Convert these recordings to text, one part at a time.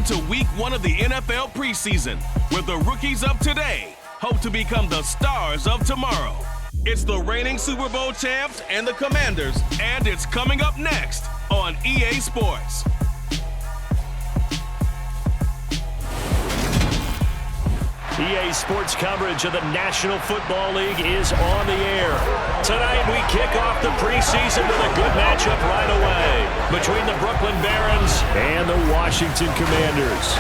Welcome to week 1 of the NFL preseason, where the rookies of today hope to become the stars of tomorrow. It's the reigning Super Bowl champs and the Commanders, and it's coming up next on EA Sports. EA Sports coverage of the National Football League is on the air. Tonight we kick off the preseason with a good matchup right away between the Brooklyn Barons and the Washington Commanders.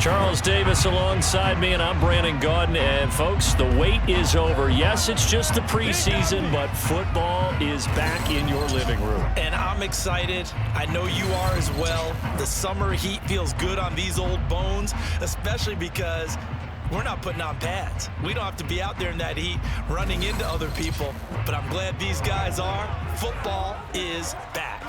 Charles Davis alongside me, and I'm Brandon Gaudin. And folks, the wait is over. Yes, it's just the preseason, but football is back in your living room. And I'm excited. I know you are as well. The summer heat feels good on these old bones, especially because we're not putting on pads. We don't have to be out there in that heat running into other people. But I'm glad these guys are. Football is back.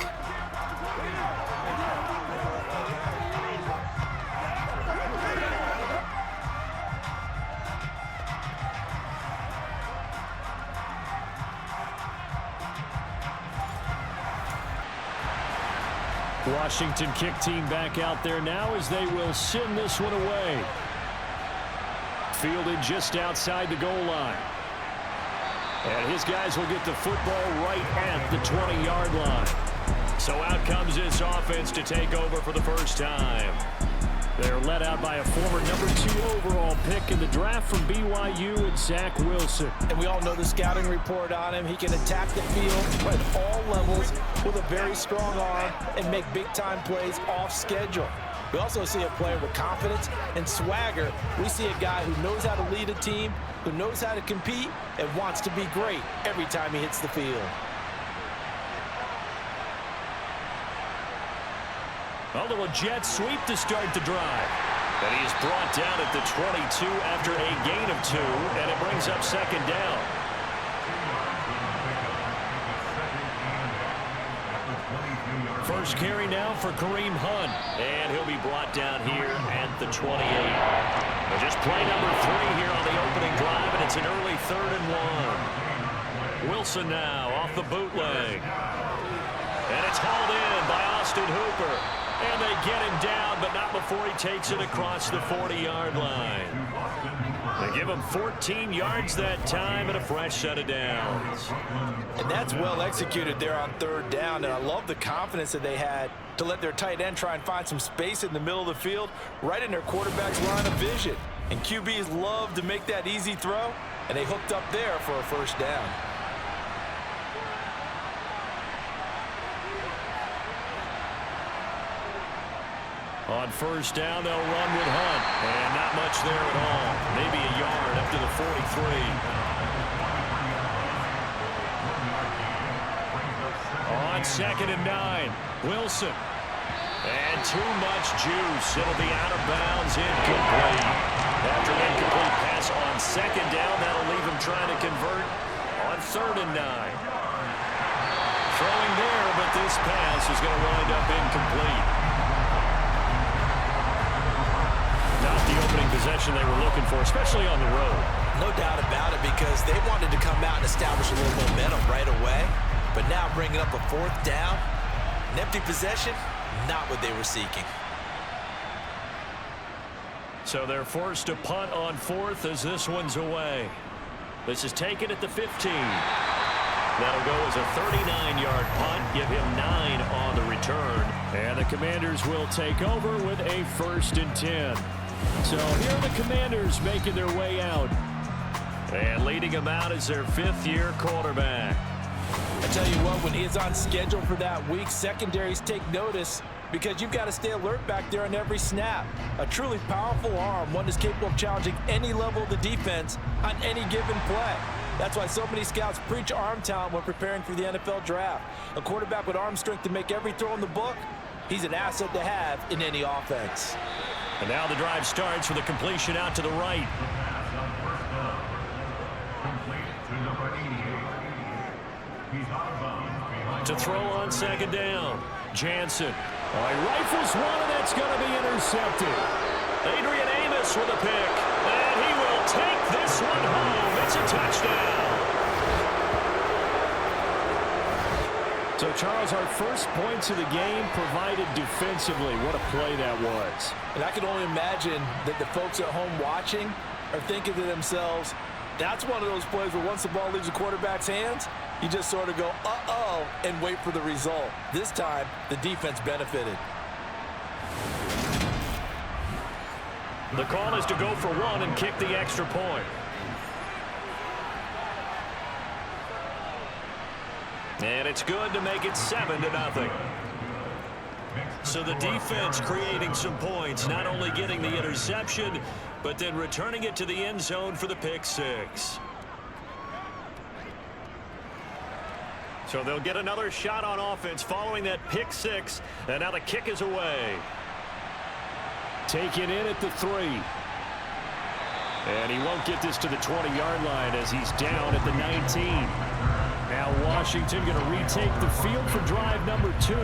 Washington kick team back out there now as they will send this one away. Fielded just outside the goal line. And his guys will get the football right at the 20-yard line. So out comes this offense to take over for the first time. They're led out by a former number 2 overall pick in the draft from BYU, and Zach Wilson. And we all know the scouting report on him. He can attack the field at all levels with a very strong arm and make big-time plays off schedule. We also see a player with confidence and swagger. We see a guy who knows how to lead a team, who knows how to compete, and wants to be great every time he hits the field. A little jet sweep to start the drive. And he is brought down at the 22 after a gain of 2, and it brings up second down. First carry now for Kareem Hunt, and he'll be brought down here at the 28. But just play number 3 here on the opening drive, and it's an early 3rd and 1. Wilson now off the bootleg. And it's hauled in by Austin Hooper. And they get him down, but not before he takes it across the 40-yard line. They give him 14 yards that time and a fresh set of downs. And that's well executed there on 3rd down, and I love the confidence that they had to let their tight end try and find some space in the middle of the field, right in their quarterback's line of vision. And QBs love to make that easy throw, and they hooked up there for a first down. On first down, they'll run with Hunt. And not much there at all. Maybe a yard up to the 43. On 2nd and 9, Wilson. And too much juice. It'll be out of bounds, incomplete. After an incomplete pass on 2nd down, that'll leave him trying to convert on 3rd and 9. Throwing there, but this pass is going to wind up incomplete. Not the opening possession they were looking for, especially on the road. No doubt about it, because they wanted to come out and establish a little momentum right away. But now bringing up a 4th down, an empty possession, not what they were seeking. So they're forced to punt on 4th as this one's away. This is taken at the 15. That'll go as a 39-yard punt, give him 9 on the return. And the Commanders will take over with a 1st and 10. So here are the Commanders making their way out. And leading them out is their 5th-year quarterback. I tell you what, when he is on schedule for that week, secondaries take notice because you've got to stay alert back there on every snap. A truly powerful arm, one that's capable of challenging any level of the defense on any given play. That's why so many scouts preach arm talent when preparing for the NFL draft. A quarterback with arm strength to make every throw in the book, he's an asset to have in any offense. And now the drive starts with a completion out to the right. To throw on 2nd down, Jansen. He rifles one, and that's going to be intercepted. Adrian Amos with a pick, and he will take this one home. It's a touchdown. So, Charles, our first points of the game provided defensively. What a play that was. And I can only imagine that the folks at home watching are thinking to themselves, that's one of those plays where once the ball leaves the quarterback's hands, you just sort of go, uh-oh, and wait for the result. This time, the defense benefited. The call is to go for one and kick the extra point. And it's good to make it 7-0. So the defense creating some points, not only getting the interception, but then returning it to the end zone for the pick six. So they'll get another shot on offense following that pick six, and now the kick is away. Taken in at the 3. And he won't get this to the 20-yard line as he's down at the 19. Now Washington going to retake the field for drive number 2.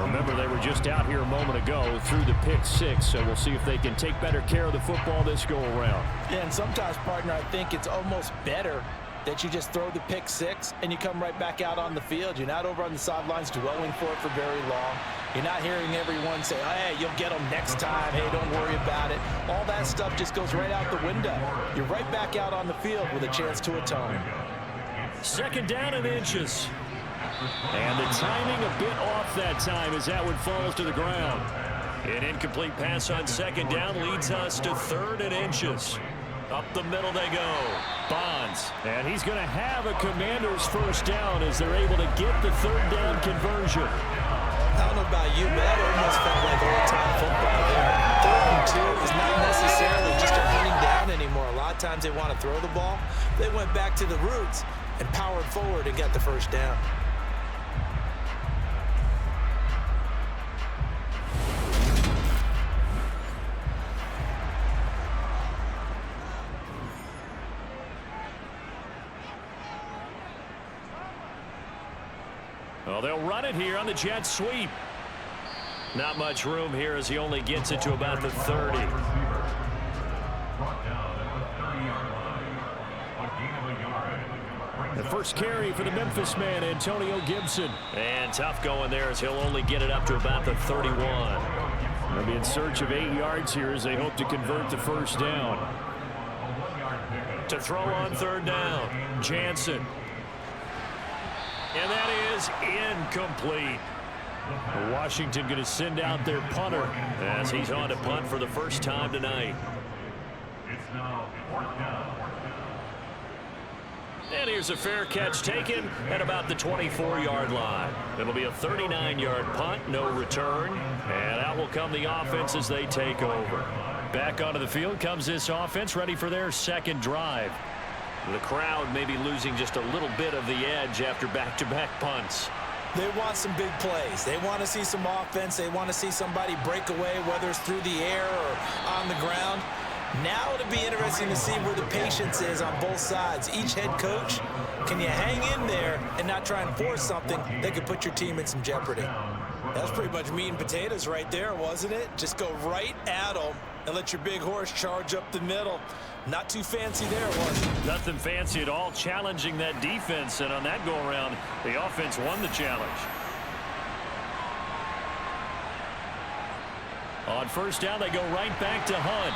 Remember, they were just out here a moment ago through the pick six, so we'll see if they can take better care of the football this go-around. Yeah, and sometimes, partner, I think it's almost better that you just throw the pick six and you come right back out on the field. You're not over on the sidelines dwelling for it for very long. You're not hearing everyone say, hey, you'll get them next time. Hey, don't worry about it. All that stuff just goes right out the window. You're right back out on the field with a chance to atone. Second down and inches. And the timing a bit off that time as that one falls to the ground. An incomplete pass on second down leads us to 3rd and inches. Up the middle they go. Bonds. And he's going to have a Commander's first down as they're able to get the 3rd down conversion. I don't know about you, but that almost felt like old-time football there. 3rd and 2 is not necessarily just a running down anymore. A lot of times they want to throw the ball. They went back to the roots and powered forward and got the first down. Well, they'll run it here on the jet sweep. Not much room here as he only gets it to about the 30. The first carry for the Memphis man, Antonio Gibson. And tough going there as he'll only get it up to about the 31. They'll be in search of 8 yards here as they hope to convert the first down. To throw on 3rd down, Jansen. And that is incomplete. Washington going to send out their punter as he's on to punt for the first time tonight. And here's a fair catch taken at about the 24-yard line. It'll be a 39-yard punt, no return. And out will come the offense as they take over. Back onto the field comes this offense, ready for their second drive. The crowd may be losing just a little bit of the edge after back-to-back punts. They want some big plays. They want to see some offense. They want to see somebody break away, whether it's through the air or on the ground. Now it'll be interesting to see where the patience is on both sides. Each head coach, can you hang in there and not try and force something that could put your team in some jeopardy? That was pretty much meat and potatoes right there, wasn't it? Just go right at them and let your big horse charge up the middle. Not too fancy there, was it? Nothing fancy at all, challenging that defense, and on that go-around, the offense won the challenge. On first down, they go right back to Hunt.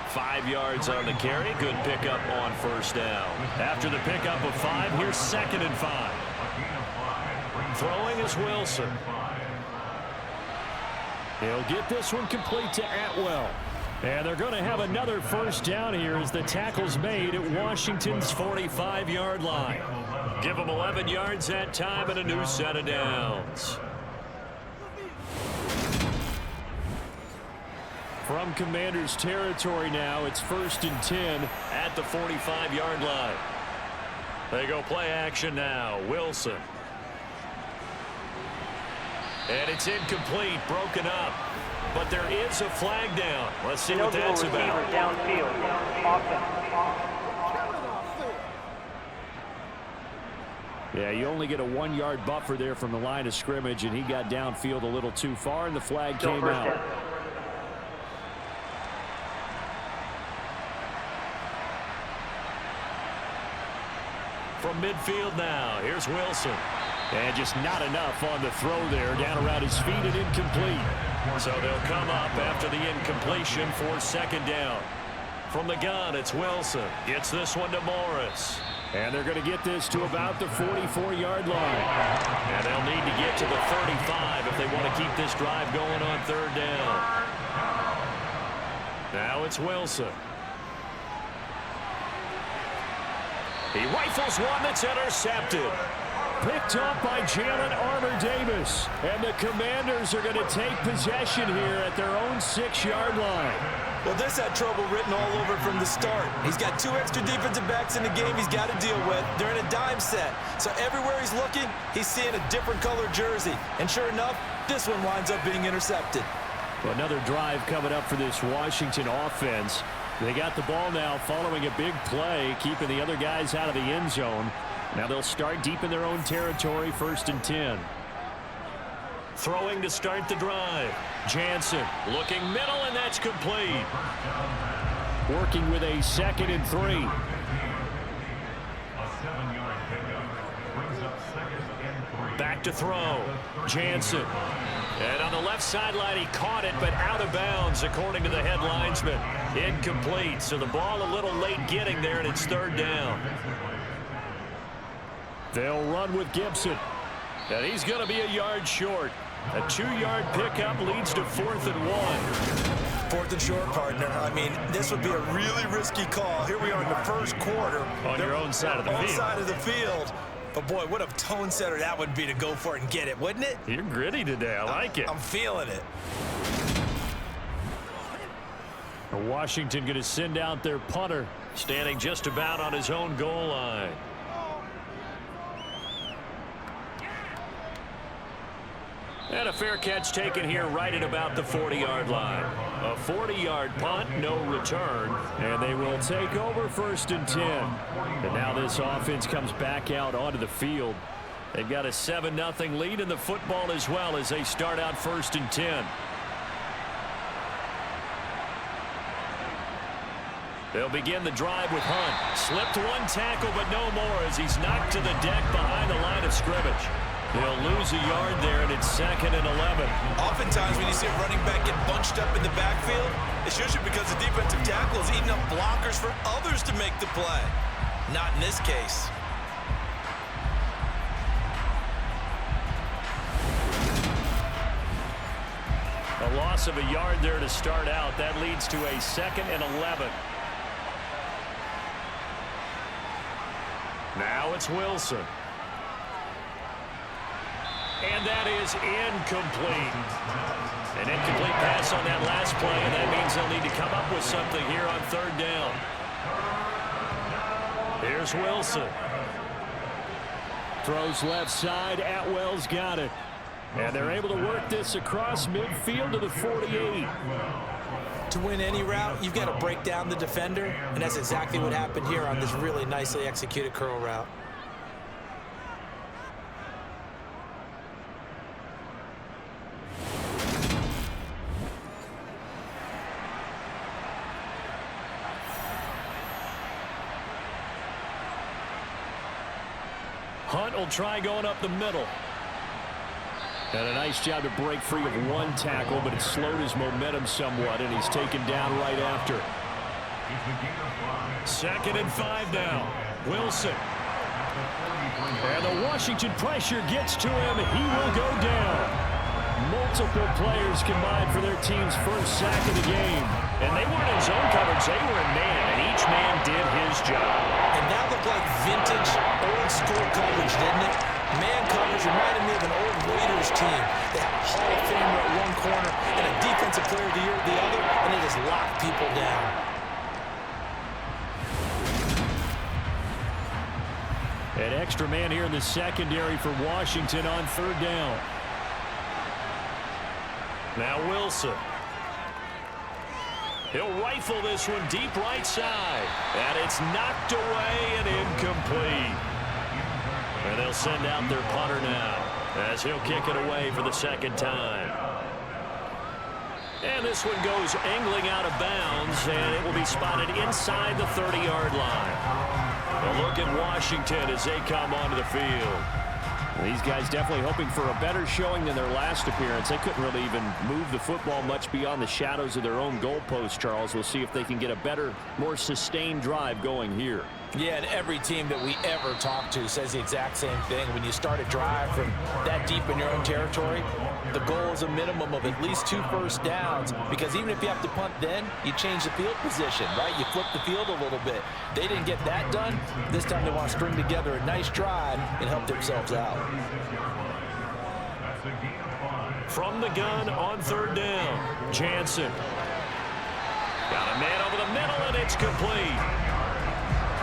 5 yards on the carry. Good pickup on first down. After the pickup of 5, here's 2nd and 5. Throwing is Wilson. He'll get this one complete to Atwell. And they're going to have another first down here as the tackle's made at Washington's 45-yard line. Give them 11 yards that time and a new set of downs. From Commanders territory now, it's 1st and 10 at the 45-yard line. They go play action now. Wilson. And it's incomplete, broken up. But there is a flag down. Let's see what that's about. Downfield. Yeah, you only get a 1-yard buffer there from the line of scrimmage, and he got downfield a little too far, and the flag came out. midfield now. Here's Wilson. And just not enough on the throw there. Down around his feet and incomplete. So they'll come up after the incompletion for second down. From the gun, it's Wilson. Gets this one to Morris. And they're going to get this to about the 44-yard line. And they'll need to get to the 35 if they want to keep this drive going on third down. Now it's Wilson. He rifles one that's intercepted. Picked up by Jalen Armour-Davis. And the Commanders are going to take possession here at their own 6-yard line. Well, this had trouble written all over from the start. He's got 2 extra defensive backs in the game he's got to deal with. They're in a dime set. So everywhere he's looking, he's seeing a different color jersey. And sure enough, this one winds up being intercepted. Well, another drive coming up for this Washington offense. They got the ball now following a big play, keeping the other guys out of the end zone. Now they'll start deep in their own territory, 1st and 10. Throwing to start the drive. Jansen looking middle, and that's complete. Working with a 2nd and 3. Back to throw. Jansen. And on the left sideline, he caught it, but out of bounds, according to the head linesman. Incomplete. So the ball a little late getting there, and it's 3rd down. They'll run with Gibson. And he's going to be a yard short. A 2-yard pickup leads to 4th and 1. 4th and short, partner. I mean, this would be a really risky call. Here we are in the first quarter. On your own side of the field. On side of the field. But, boy, what a tone setter that would be to go for it and get it, wouldn't it? You're gritty today. I like it. I'm feeling it. Washington going to send out their punter. Standing just about on his own goal line. And a fair catch taken here right at about the 40-yard line. A 40-yard punt, no return. And they will take over 1st and 10. And now this offense comes back out onto the field. They've got a 7-0 lead in the football as well as they start out 1st and 10. They'll begin the drive with Hunt. Slipped one tackle, but no more as he's knocked to the deck behind the line of scrimmage. They'll lose a yard there, and it's 2nd and 11. Oftentimes when you see a running back get bunched up in the backfield, it's usually because the defensive tackle is eating up blockers for others to make the play. Not in this case. A loss of a yard there to start out. That leads to a 2nd and 11. Now it's Wilson. And that is incomplete. An incomplete pass on that last play, and that means they'll need to come up with something here on 3rd down. Here's Wilson. Throws left side. Atwell's got it. And they're able to work this across midfield to the 48. To win any route, you've got to break down the defender, and that's exactly what happened here on this really nicely executed curl route. Hunt will try going up the middle. And a nice job to break free of one tackle, but it slowed his momentum somewhat, and he's taken down right after. 2nd and 5 now. Wilson. And the Washington pressure gets to him. He will go down. Multiple players combined for their team's first sack of the game. And they weren't in zone coverage. They were in man, and each man did his job. And that looked like vintage, old-school coverage, didn't it? Man coverage reminded me of an old Raiders team. They had a Hall of Famer at one corner and a defensive player of the year at the other, and they just locked people down. An extra man here in the secondary for Washington on 3rd down. Now Wilson. He'll rifle this one deep right side. And it's knocked away and incomplete. And they'll send out their punter now as he'll kick it away for the 2nd time. And this one goes angling out of bounds, and it will be spotted inside the 30-yard line. A look at Washington as they come onto the field. These guys definitely hoping for a better showing than their last appearance. They couldn't really even move the football much beyond the shadows of their own goalpost, Charles. We'll see if they can get a better, more sustained drive going here. Yeah, and every team that we ever talk to says the exact same thing. When you start a drive from that deep in your own territory, the goal is a minimum of at least 2 first downs, because even if you have to punt then, you change the field position, right? You flip the field a little bit. They didn't get that done. This time they want to string together a nice drive and help themselves out. From the gun on 3rd down, Jansen. Got a man over the middle, and it's complete.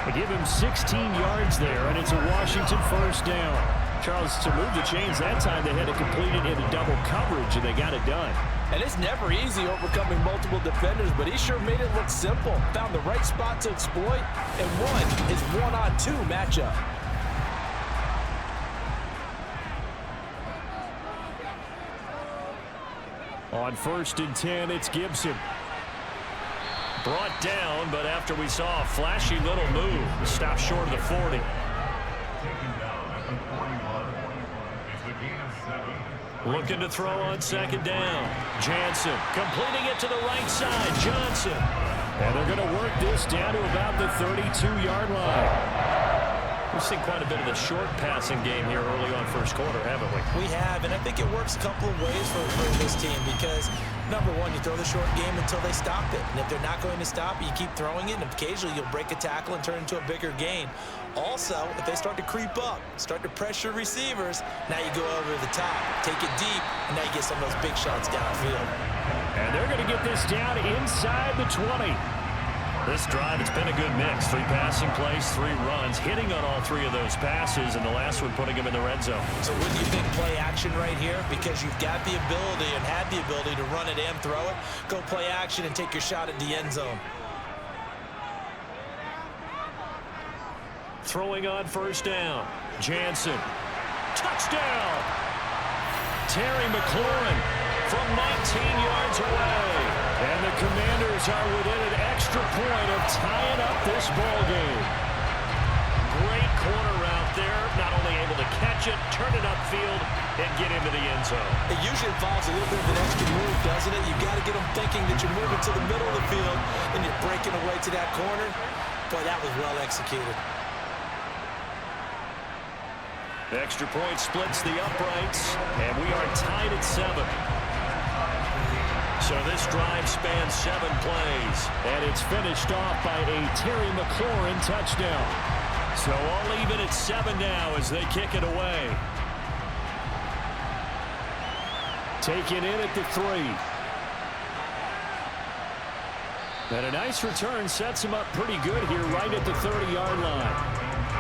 They give him 16 yards there, and it's a Washington 1st down. Charles, to move the chains that time, they had to complete it into double coverage, and they got it done. And it's never easy overcoming multiple defenders, but he sure made it look simple. Found the right spot to exploit, and won his 1-on-2 matchup. On 1st and 10, it's Gibson. Brought down, but after we saw a flashy little move, stopped short of the 40. Looking to throw on 2nd down. Jansen completing it to the right side. Johnson. And they're going to work this down to about the 32-yard line. We've seen quite a bit of the short passing game here early on 1st quarter, haven't we? We have, and I think it works a couple of ways for this team, because number one, you throw the short game until they stop it. And if they're not going to stop it, you keep throwing it, and occasionally you'll break a tackle and turn it into a bigger gain. Also, if they start to creep up, start to pressure receivers, now you go over the top, take it deep, and now you get some of those big shots downfield. And they're going to get this down inside the 20. This drive, it's been a good mix. 3 passing plays, 3 runs, hitting on all 3 of those passes, and the last one putting him in the red zone. So what do you think play action right here? Because you've got the ability and had the ability to run it and throw it. Go play action and take your shot at the end zone. Throwing on 1st down. Jansen. Touchdown! Terry McLaurin from 19 yards away. And the Commanders are within an extra point of tying up this ball game. Great corner route there. Not only able to catch it, turn it upfield, and get into the end zone. It usually involves a little bit of an extra move, doesn't it? You've got to get them thinking that you're moving to the middle of the field and you're breaking away to that corner. Boy, that was well executed. The extra point splits the uprights, and we are tied at 7. So this drive spans 7 plays. And it's finished off by a Terry McLaurin touchdown. So all even at 7 now as they kick it away. Taken in at the 3. And a nice return sets him up pretty good here right at the 30-yard line.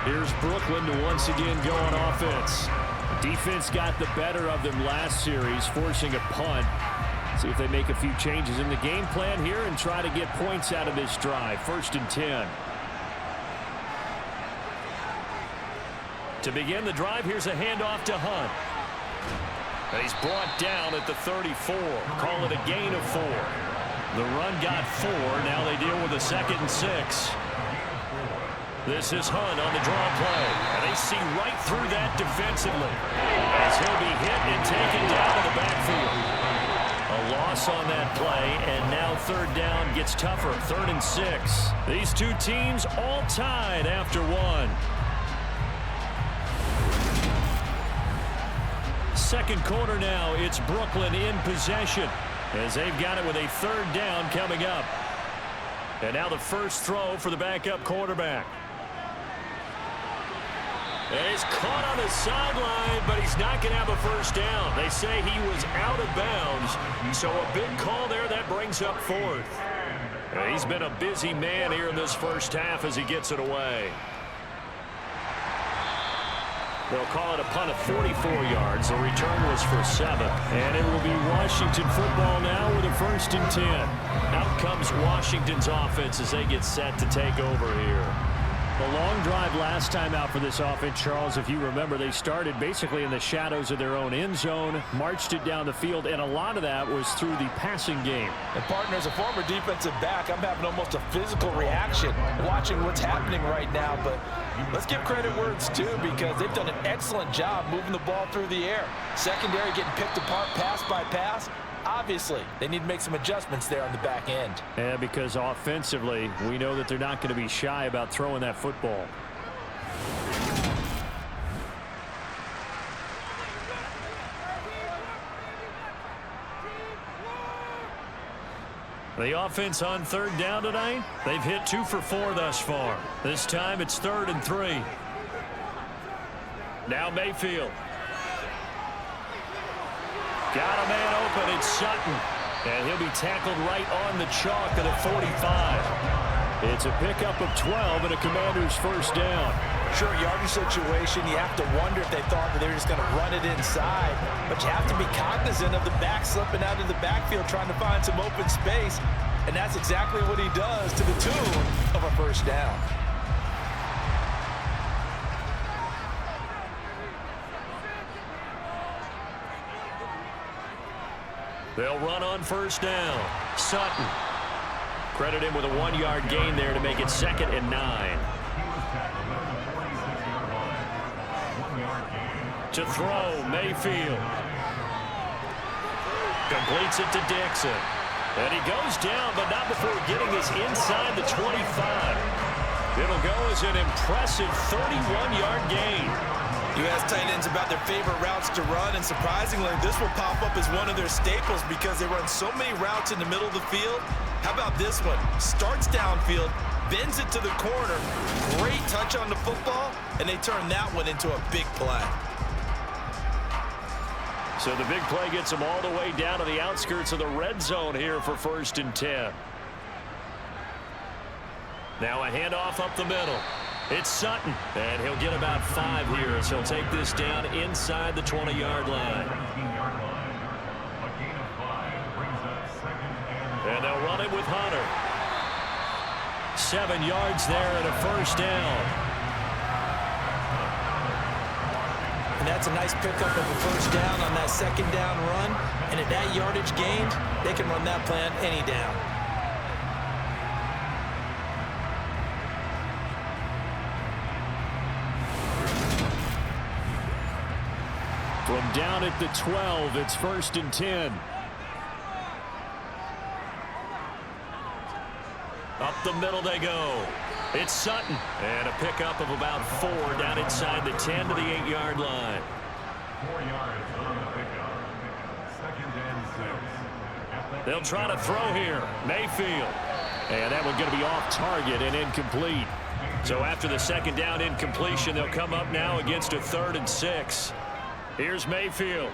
Here's Brooklyn to once again go on offense. Defense got the better of them last series, forcing a punt. See if they make a few changes in the game plan here and try to get points out of this drive. 1st and 10. To begin the drive, here's a handoff to Hunt. And he's brought down at the 34. Call it a gain of 4. The run got 4. Now they deal with a 2nd and 6. This is Hunt on the draw play. And they see right through that defensively, as he'll be hit and taken down in the backfield. A loss on that play, and now 3rd down gets tougher. 3rd and 6. These two teams all tied after 1. 2nd quarter now, it's Brooklyn in possession as they've got it with a 3rd down coming up. And now the first throw for the backup quarterback. And he's caught on the sideline, but he's not going to have a 1st down. They say he was out of bounds, so a big call there that brings up 4th. And he's been a busy man here in this 1st half as he gets it away. They'll call it a punt of 44 yards. The return was for 7. And it will be Washington football now with a 1st and 10. Out comes Washington's offense as they get set to take over here. The long drive last time out for this offense, Charles, if you remember, they started basically in the shadows of their own end zone, marched it down the field, and a lot of that was through the passing game. And partner, as a former defensive back, I'm having almost a physical reaction watching what's happening right now. But let's give credit where it's due, because they've done an excellent job moving the ball through the air. Secondary getting picked apart pass by pass. Obviously, they need to make some adjustments there on the back end. Yeah, because offensively, we know that they're not going to be shy about throwing that football. The offense on third down tonight, they've hit 2 for 4 thus far. This time it's 3rd and 3. Now Mayfield. Got a man open, it's Sutton. And he'll be tackled right on the chalk at a 45. It's a pickup of 12 and a Commander's first down. Sure, yardage situation, you have to wonder if they thought that they were just going to run it inside. But you have to be cognizant of the back slipping out of the backfield trying to find some open space. And that's exactly what he does, to the tune of a first down. They'll run on first down. Sutton. Credit him with a 1-yard gain there to make it 2nd and 9. To throw, Mayfield. Completes it to Dixon. And he goes down, but not before getting us inside the 25. It'll go as an impressive 31-yard gain. You ask tight ends about their favorite routes to run, and surprisingly, this will pop up as one of their staples because they run so many routes in the middle of the field. How about this one? Starts downfield, bends it to the corner, great touch on the football, and they turn that one into a big play. So the big play gets them all the way down to the outskirts of the red zone here for 1st and 10. Now a handoff up the middle. It's Sutton, and he'll get about 5 here as he'll take this down inside the 20-yard line. And they'll run it with Hunter. 7 yards there and a first down. And that's a nice pickup of a first down on that 2nd down run. And at that yardage gained, they can run that play on any down. From down at the 12, it's 1st and 10. Up the middle they go. It's Sutton. And a pickup of about 4 down inside the 10 to the 8-yard line. 4 yards on the pickup. 2nd and 6. They'll try to throw here. Mayfield. And that one going to be off target and incomplete. So after the 2nd down incompletion, they'll come up now against a 3rd and 6. Here's Mayfield.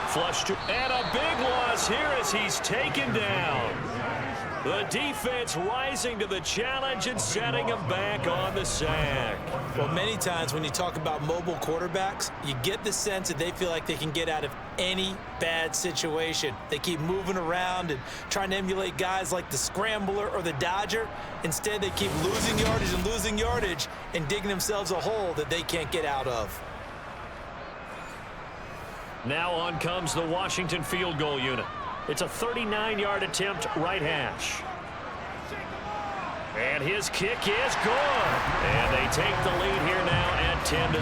Flush to, and a big loss here as he's taken down. The defense rising to the challenge and setting him back on the sack. Well, many times when you talk about mobile quarterbacks, you get the sense that they feel like they can get out of any bad situation. They keep moving around and trying to emulate guys like the Scrambler or the Dodger. Instead, they keep losing yardage and digging themselves a hole that they can't get out of. Now on comes the Washington field goal unit. It's a 39-yard attempt, right hash. And his kick is good. And they take the lead here now at 10-7.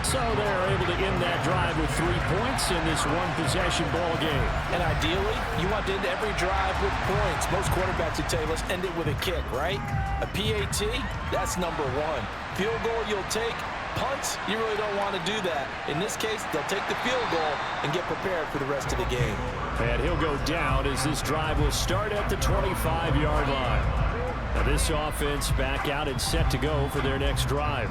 So they're able to end that drive with 3 points in this one-possession ball game. And ideally, you want to end every drive with points. Most quarterbacks would tell you, let's end it with a kick, right? A PAT, that's number 1. Field goal you'll take. Punts, you really don't want to do that. In this case, they'll take the field goal and get prepared for the rest of the game. And he'll go down as this drive will start at the 25-yard line. Now this offense back out and set to go for their next drive.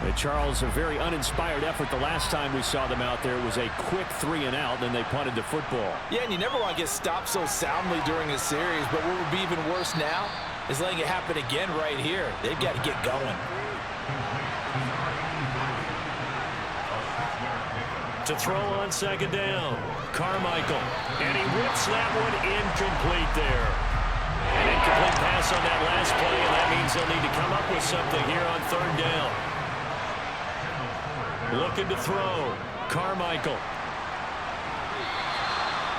And Charles, a very uninspired effort the last time we saw them out there. It was a quick 3 and out, then they punted the football. Yeah, and you never want to get stopped so soundly during a series, but what would be even worse now is letting it happen again right here. They've got to get going. To throw on 2nd down, Carmichael. And he whips that one incomplete there. And incomplete pass on that last play, and that means they'll need to come up with something here on third down. Looking to throw. Carmichael.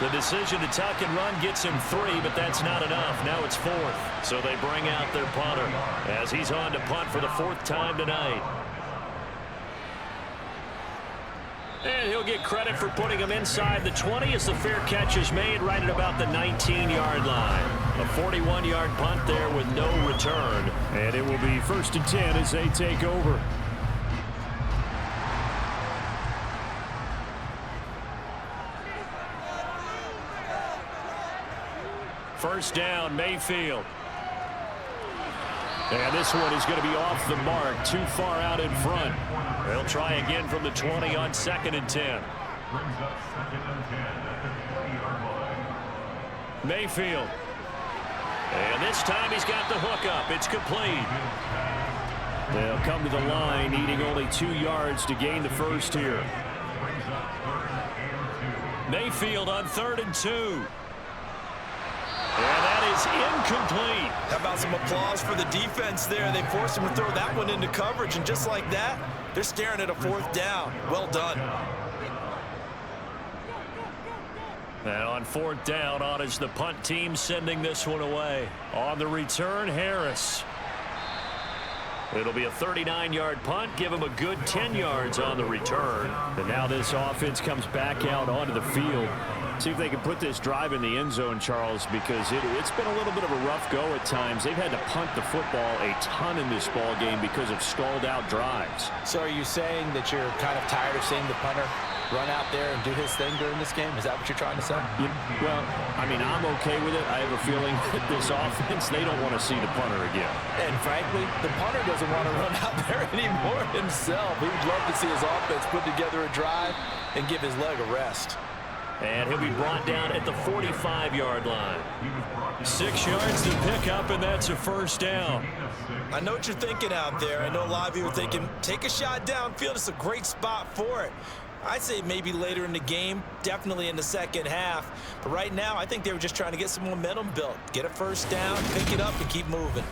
The decision to tuck and run gets him 3, but that's not enough. Now it's 4th. So they bring out their punter as he's on to punt for the 4th time tonight. And he'll get credit for putting him inside the 20 as the fair catch is made right at about the 19-yard line. A 41-yard punt there with no return. And it will be 1st and 10 as they take over. First down, Mayfield. And this one is going to be off the mark, too far out in front. They'll try again from the 20 on 2nd and 10. Brings up 2nd and 10 at the 20-yard line. Mayfield. And this time he's got the hook up. It's complete. They'll come to the line, needing only 2 yards to gain the first here. Brings up 3rd and 2. Mayfield on 3rd and 2. And that is incomplete. How about some applause for the defense there? They forced him to throw that one into coverage, and just like that, they're staring at a 4th down. Well done. And on 4th down, on is the punt team sending this one away. On the return, Harris. It'll be a 39-yard punt. Give him a good 10 yards on the return. And now this offense comes back out onto the field. See if they can put this drive in the end zone, Charles, because it's been a little bit of a rough go at times. They've had to punt the football a ton in this ball game because of stalled-out drives. So are you saying that you're kind of tired of seeing the punter run out there and do his thing during this game? Is that what you're trying to say? Well, I mean, I'm okay with it. I have a feeling that this offense, they don't want to see the punter again. And frankly, the punter doesn't want to run out there anymore himself. He would love to see his offense put together a drive and give his leg a rest. And he'll be brought down at the 45-yard line. 6 yards to pick up, and that's a 1st down. I know what you're thinking out there. I know a lot of you are thinking, take a shot downfield. It's a great spot for it. I'd say maybe later in the game, definitely in the second half. But right now, I think they were just trying to get some momentum built. Get a 1st down, pick it up, and keep moving.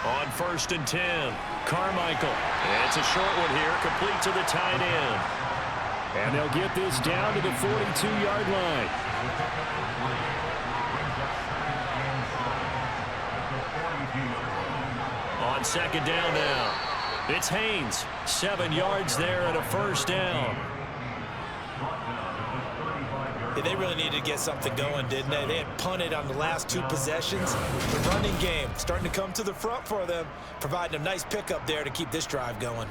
On 1st and 10, Carmichael. And it's a short one here, complete to the tight end. And they'll get this down to the 42-yard line. On 2nd down now, it's Haynes. 7 yards there and a 1st down. Yeah, they really needed to get something going, didn't they? They had punted on the last 2 possessions. The running game starting to come to the front for them, providing a nice pickup there to keep this drive going.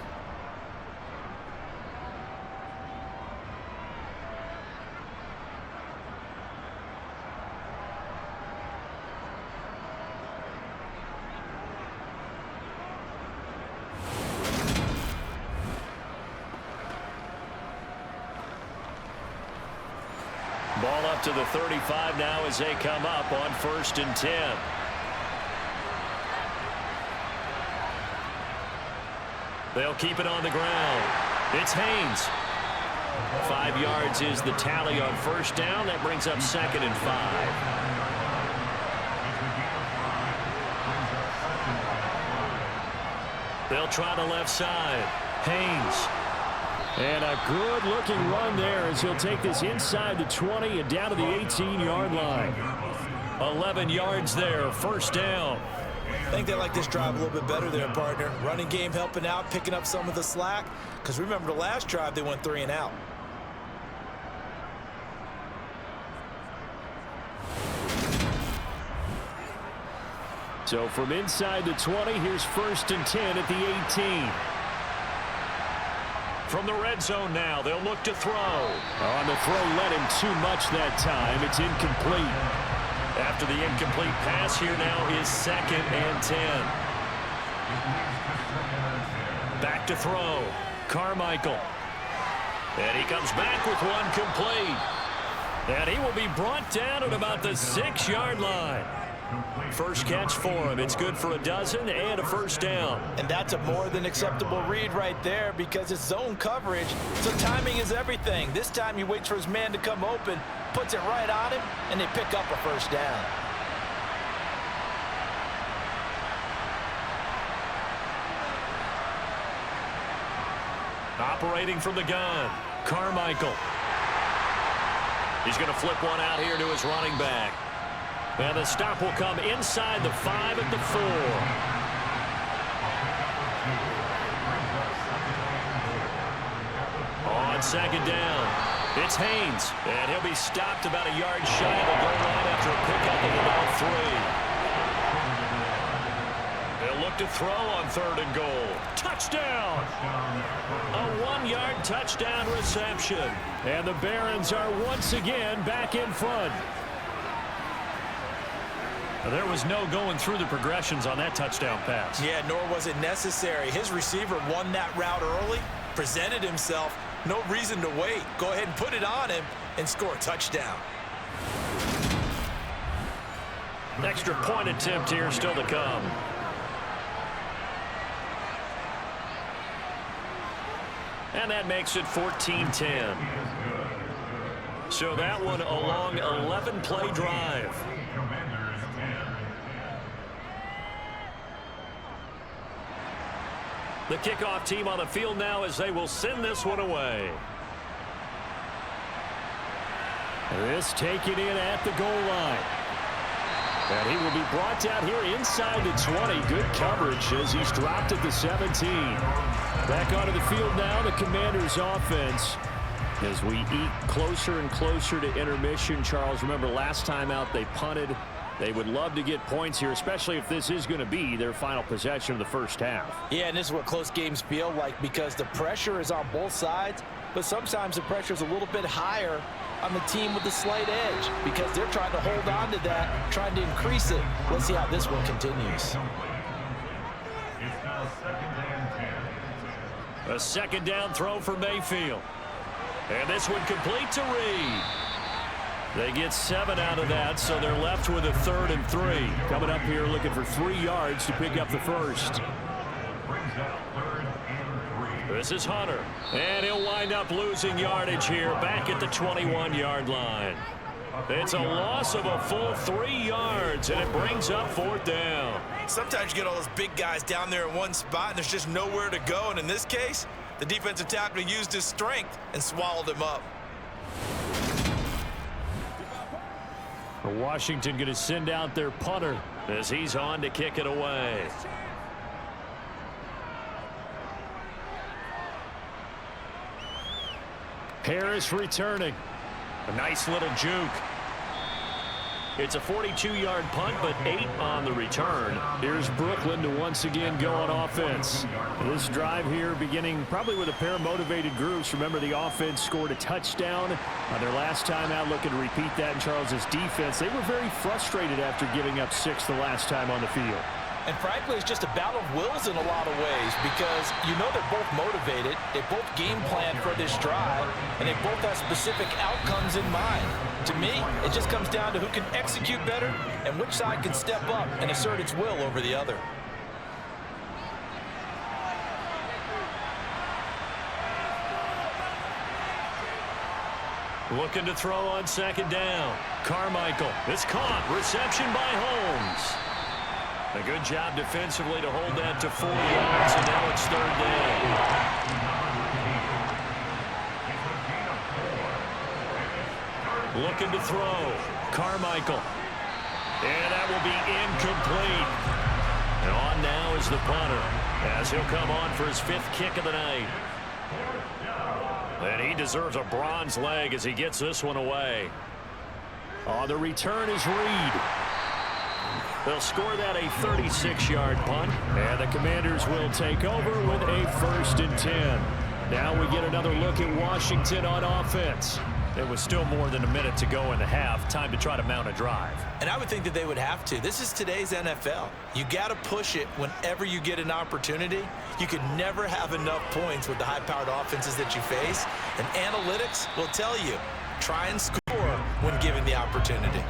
Ball up to the 35 now as they come up on 1st and 10. They'll keep it on the ground. It's Haynes. 5 yards is the tally on 1st down. That brings up 2nd and 5. They'll try the left side. Haynes. And a good-looking run there as he'll take this inside the 20 and down to the 18-yard line. 11 yards there, 1st down. I think they like this drive a little bit better there, partner. Running game helping out, picking up some of the slack. Because remember the last drive, they went 3 and out. So from inside the 20, here's 1st and 10 at the 18. From the red zone now, they'll look to throw. On the throw, let him too much that time. It's incomplete. After the incomplete pass, here now is 2nd and 10. Back to throw. Carmichael. And he comes back with one complete. And he will be brought down at about the 6-yard line. First catch for him. It's good for a dozen and a first down. And that's a more than acceptable read right there because it's zone coverage, so timing is everything. This time he waits for his man to come open, puts it right on him, and they pick up a first down. Operating from the gun, Carmichael. He's going to flip one out here to his running back. And the stop will come inside the 5 at the 4. On second down, it's Haynes. And he'll be stopped about a yard shy of the goal line after a pickup of about 3. They'll look to throw on 3rd and goal. Touchdown! A 1-yard touchdown reception. And the Barons are once again back in front. There was no going through the progressions on that touchdown pass. Yeah, nor was it necessary. His receiver won that route early, presented himself. No reason to wait. Go ahead and put it on him and score a touchdown. Extra point attempt here still to come. And that makes it 14-10. So that one a long 11-play drive. The kickoff team on the field now as they will send this one away. This taken in at the goal line. And he will be brought down here inside the 20. Good coverage as he's dropped at the 17. Back onto the field now, the Commanders' offense. As we eat closer and closer to intermission, Charles, remember last time out they punted. They would love to get points here, especially if this is going to be their final possession of the first half. Yeah, and this is what close games feel like because the pressure is on both sides, but sometimes the pressure is a little bit higher on the team with the slight edge because they're trying to hold on to that, trying to increase it. Let's see how this one continues. It's now 2nd and 10. A second down throw for Mayfield. And this one complete to Reed. They get 7 out of that, so they're left with a 3rd and 3. Coming up here looking for 3 yards to pick up the first. This is Hunter. And he'll wind up losing yardage here back at the 21-yard line. It's a loss of a full 3 yards, and it brings up 4th down. Sometimes you get all those big guys down there in one spot, and there's just nowhere to go. And in this case, the defensive tackle used his strength and swallowed him up. Washington going to send out their punter as he's on to kick it away. Harris returning. A nice little juke. It's a 42-yard punt, but 8 on the return. Here's Brooklyn to once again go on offense. This drive here beginning probably with a pair of motivated groups. Remember, the offense scored a touchdown on their last time out. Looking to repeat that in Charles's defense. They were very frustrated after giving up 6 the last time on the field. And frankly, it's just a battle of wills in a lot of ways because you know they're both motivated, they both game plan for this drive, and they both have specific outcomes in mind. To me, it just comes down to who can execute better and which side can step up and assert its will over the other. Looking to throw on second down. Carmichael. It's caught. Reception by Holmes. A good job defensively to hold that to 4 yards, and now it's 3rd down. Looking to throw. Carmichael. And that will be incomplete. And on now is the punter as he'll come on for his 5th kick of the night. And he deserves a bronze leg as he gets this one away. On the return is Reed. They'll score that a 36-yard punt. And the Commanders will take over with a 1st and 10. Now we get another look at Washington on offense. There was still more than a minute to go in the half. Time to try to mount a drive. And I would think that they would have to. This is today's NFL. You got to push it whenever you get an opportunity. You could never have enough points with the high-powered offenses that you face. And analytics will tell you, try and score when given the opportunity.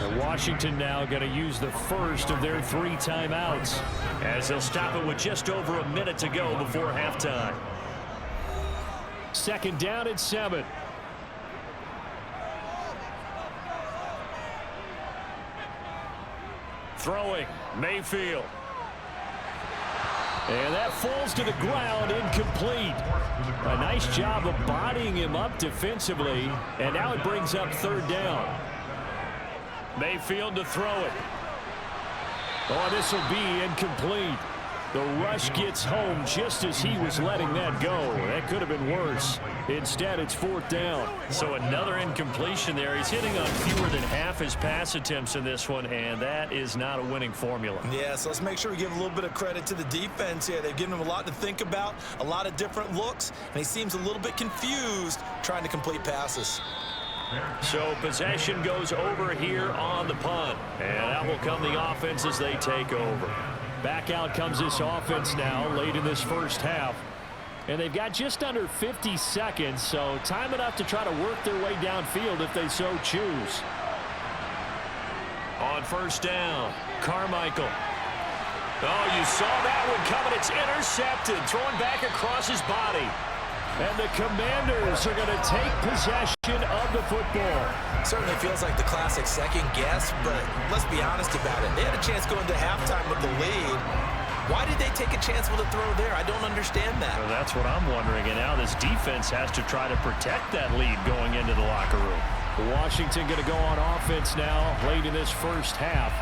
And Washington now going to use the first of their 3 timeouts, as they'll stop it with just over a minute to go before halftime. 2nd down and 7. Throwing, Mayfield. And that falls to the ground, incomplete. A nice job of bodying him up defensively, and now it brings up 3rd down. Mayfield to throw it. Oh, this will be incomplete. The rush gets home just as he was letting that go. That could have been worse. Instead, it's 4th down. So another incompletion there. He's hitting on fewer than half his pass attempts in this one, and that is not a winning formula. Yeah, so let's make sure we give a little bit of credit to the defense here. They've given him a lot to think about, a lot of different looks, and he seems a little bit confused trying to complete passes. So possession goes over here on the punt, and that will come the offense as they take over. Back out comes this offense now late in this first half. And they've got just under 50 seconds, so time enough to try to work their way downfield if they so choose. On 1st down, Carmichael. Oh, you saw that one coming. It's intercepted, throwing back across his body. And the Commanders are going to take possession of the football. Certainly feels like the classic second guess, but let's be honest about it. They had a chance going to halftime with the lead. Why did they take a chance with a throw there? I don't understand that. Well, that's what I'm wondering, and now this defense has to try to protect that lead going into the locker room. Washington going to go on offense now late in this first half.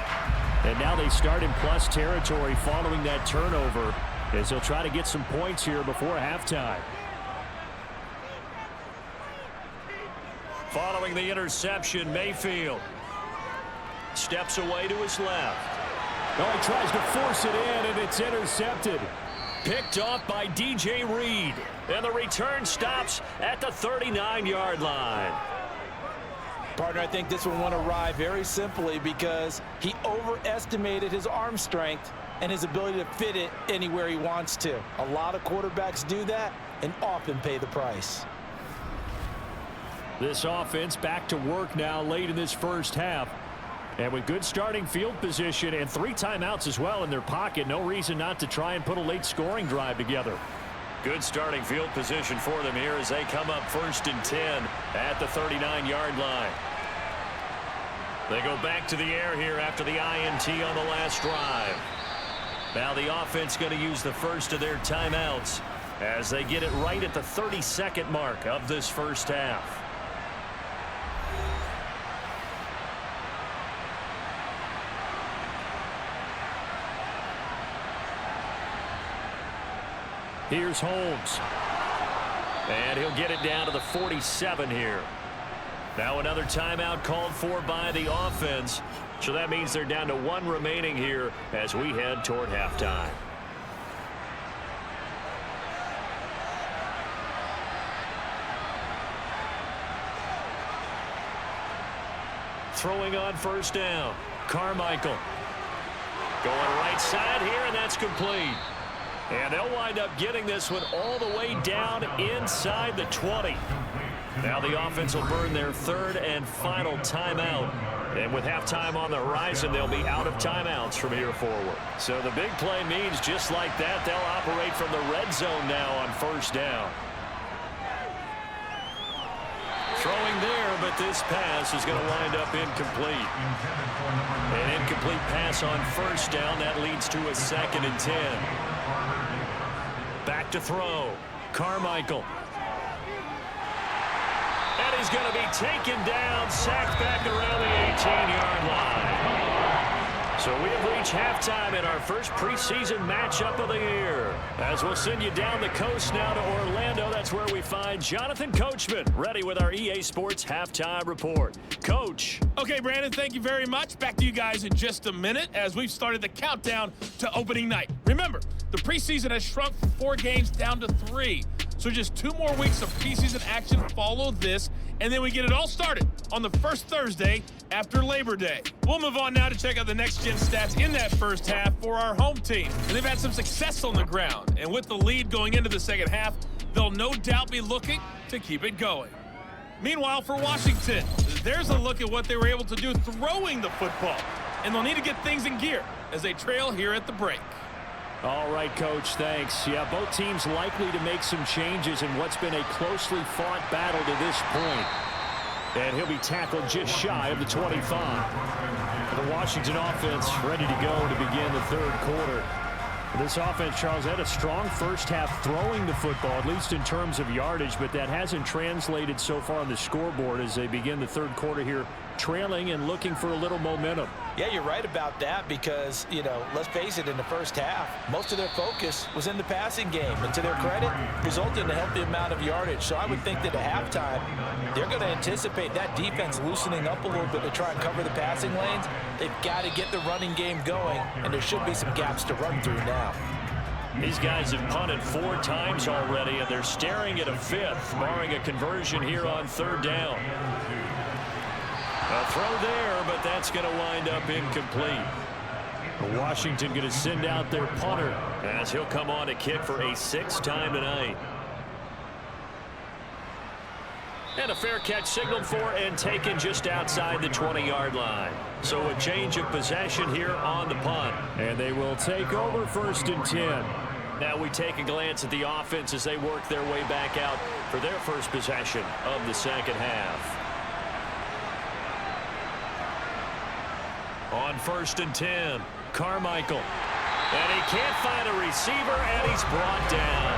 And now they start in plus territory following that turnover as they'll try to get some points here before halftime. Following the interception, Mayfield steps away to his left. Oh, he tries to force it in, and it's intercepted. Picked off by DJ Reed. And the return stops at the 39-yard line. Partner, I think this one went awry very simply because he overestimated his arm strength and his ability to fit it anywhere he wants to. A lot of quarterbacks do that and often pay the price. This offense back to work now late in this first half. And with good starting field position and 3 timeouts as well in their pocket, no reason not to try and put a late scoring drive together. Good starting field position for them here as they come up 1st and 10 at the 39-yard line. They go back to the air here after the INT on the last drive. Now the offense going to use the first of their timeouts as they get it right at the 32nd mark of this first half. Here's Holmes. And he'll get it down to the 47 here. Now another timeout called for by the offense. So that means they're down to 1 remaining here as we head toward halftime. Throwing on 1st down. Carmichael. Going right side here, and that's complete. And they'll wind up getting this one all the way down inside the 20. Now the offense will burn their 3rd and final timeout. And with halftime on the horizon, they'll be out of timeouts from here forward. So the big play means just like that, they'll operate from the red zone now on 1st down. Throwing there, but this pass is going to wind up incomplete. An incomplete pass on 1st down. That leads to a 2nd and 10. Back to throw. Carmichael. And he's going to be taken down, sacked back around the 18-yard line. So we have reached halftime in our first preseason matchup of the year. As we'll send you down the coast now to Orlando, that's where we find Jonathan Coachman, ready with our EA Sports Halftime Report. Coach. Okay, Brandon, thank you very much. Back to you guys in just a minute as we've started the countdown to opening night. Remember, the preseason has shrunk from 4 games down to 3. So just 2 more weeks of preseason action follow this, and then we get it all started on the first Thursday after Labor Day. We'll move on now to check out the next-gen stats in that first half for our home team. And they've had some success on the ground, and with the lead going into the second half, they'll no doubt be looking to keep it going. Meanwhile, for Washington, There's a look at what they were able to do throwing the football. And they'll need to get things in gear as they trail here at the break. All right, Coach, thanks. Yeah, both teams likely to make some changes in what's been a closely fought battle to this point. And he'll be tackled just shy of the 25. The Washington offense ready to go to begin the third quarter. This offense, Charles, had a strong first half throwing the football, at least in terms of yardage, but that hasn't translated so far on the scoreboard as they begin the third quarter here, trailing and looking for a little momentum. Yeah, you're right about that because, you know, let's face it, in the first half, most of their focus was in the passing game. And to their credit, resulted in a healthy amount of yardage. So I would think that at halftime, they're going to anticipate that defense loosening up a little bit to try and cover the passing lanes. They've got to get the running game going, and there should be some gaps to run through now. These guys have punted 4 times already, and they're staring at a 5th, barring a conversion here on third down. A throw there, but that's going to wind up incomplete. Washington going to send out their punter as he'll come on to kick for a 6th time tonight. And a fair catch signaled for and taken just outside the 20-yard line. So a change of possession here on the punt. And they will take over 1st and 10. Now we take a glance at the offense as they work their way back out for their first possession of the second half. On 1st and 10, Carmichael. And he can't find a receiver, and he's brought down.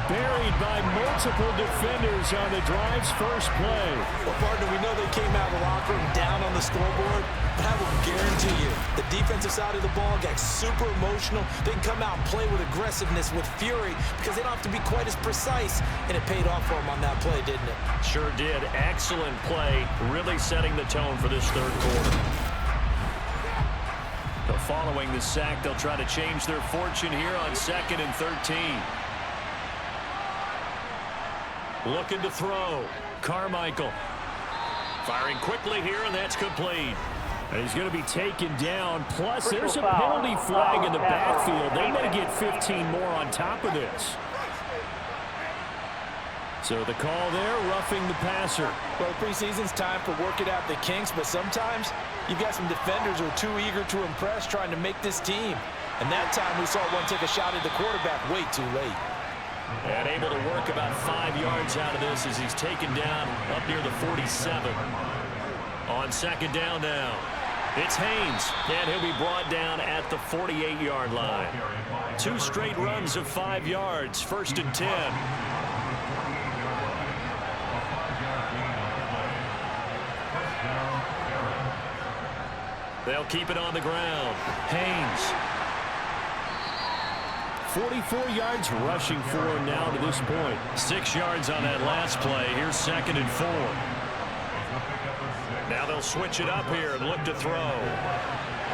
Buried by multiple defenders on the drive's first play. Well, partner, we know they came out of the locker room down on the scoreboard, but I will guarantee you the defensive side of the ball got super emotional. They can come out and play with aggressiveness, with fury, because they don't have to be quite as precise, and it paid off for them on that play, didn't it? Sure did. Excellent play, really setting the tone for this third quarter. Following the sack, they'll try to change their fortune here on 2nd and 13. Looking to throw. Carmichael. Firing quickly here, and that's complete. And he's going to be taken down. Plus, there's a penalty flag in the backfield. They may get 15 more on top of this. So the call there, roughing the passer. Well, preseason's time for working out the kinks, but sometimes you've got some defenders who are too eager to impress, trying to make this team. And that time we saw one take a shot at the quarterback way too late. And able to work about 5 yards out of this as he's taken down up near the 47. On 2nd down now, it's Haynes, and he'll be brought down at the 48-yard line. 2 straight runs of 5 yards, 1st and 10. They'll keep it on the ground. Haynes. 44 yards rushing for him now to this point. 6 yards on that last play. Here's 2nd and 4. Now they'll switch it up here and look to throw.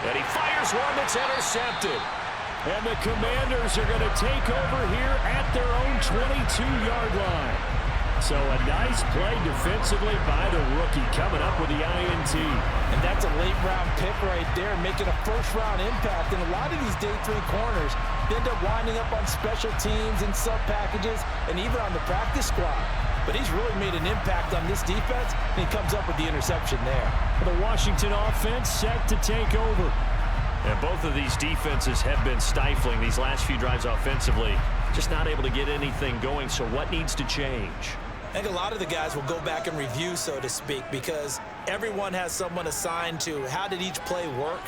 And he fires one that's intercepted. And the Commanders are going to take over here at their own 22-yard line. So a nice play defensively by the rookie coming up with the INT. And that's a late-round pick right there, making a first-round impact. And a lot of these day 3 corners end up winding up on special teams and sub-packages and even on the practice squad. But he's really made an impact on this defense, and he comes up with the interception there. The Washington offense set to take over. And both of these defenses have been stifling these last few drives offensively. Just not able to get anything going, so what needs to change? I think a lot of the guys will go back and review, so to speak, because everyone has someone assigned to how did each play work.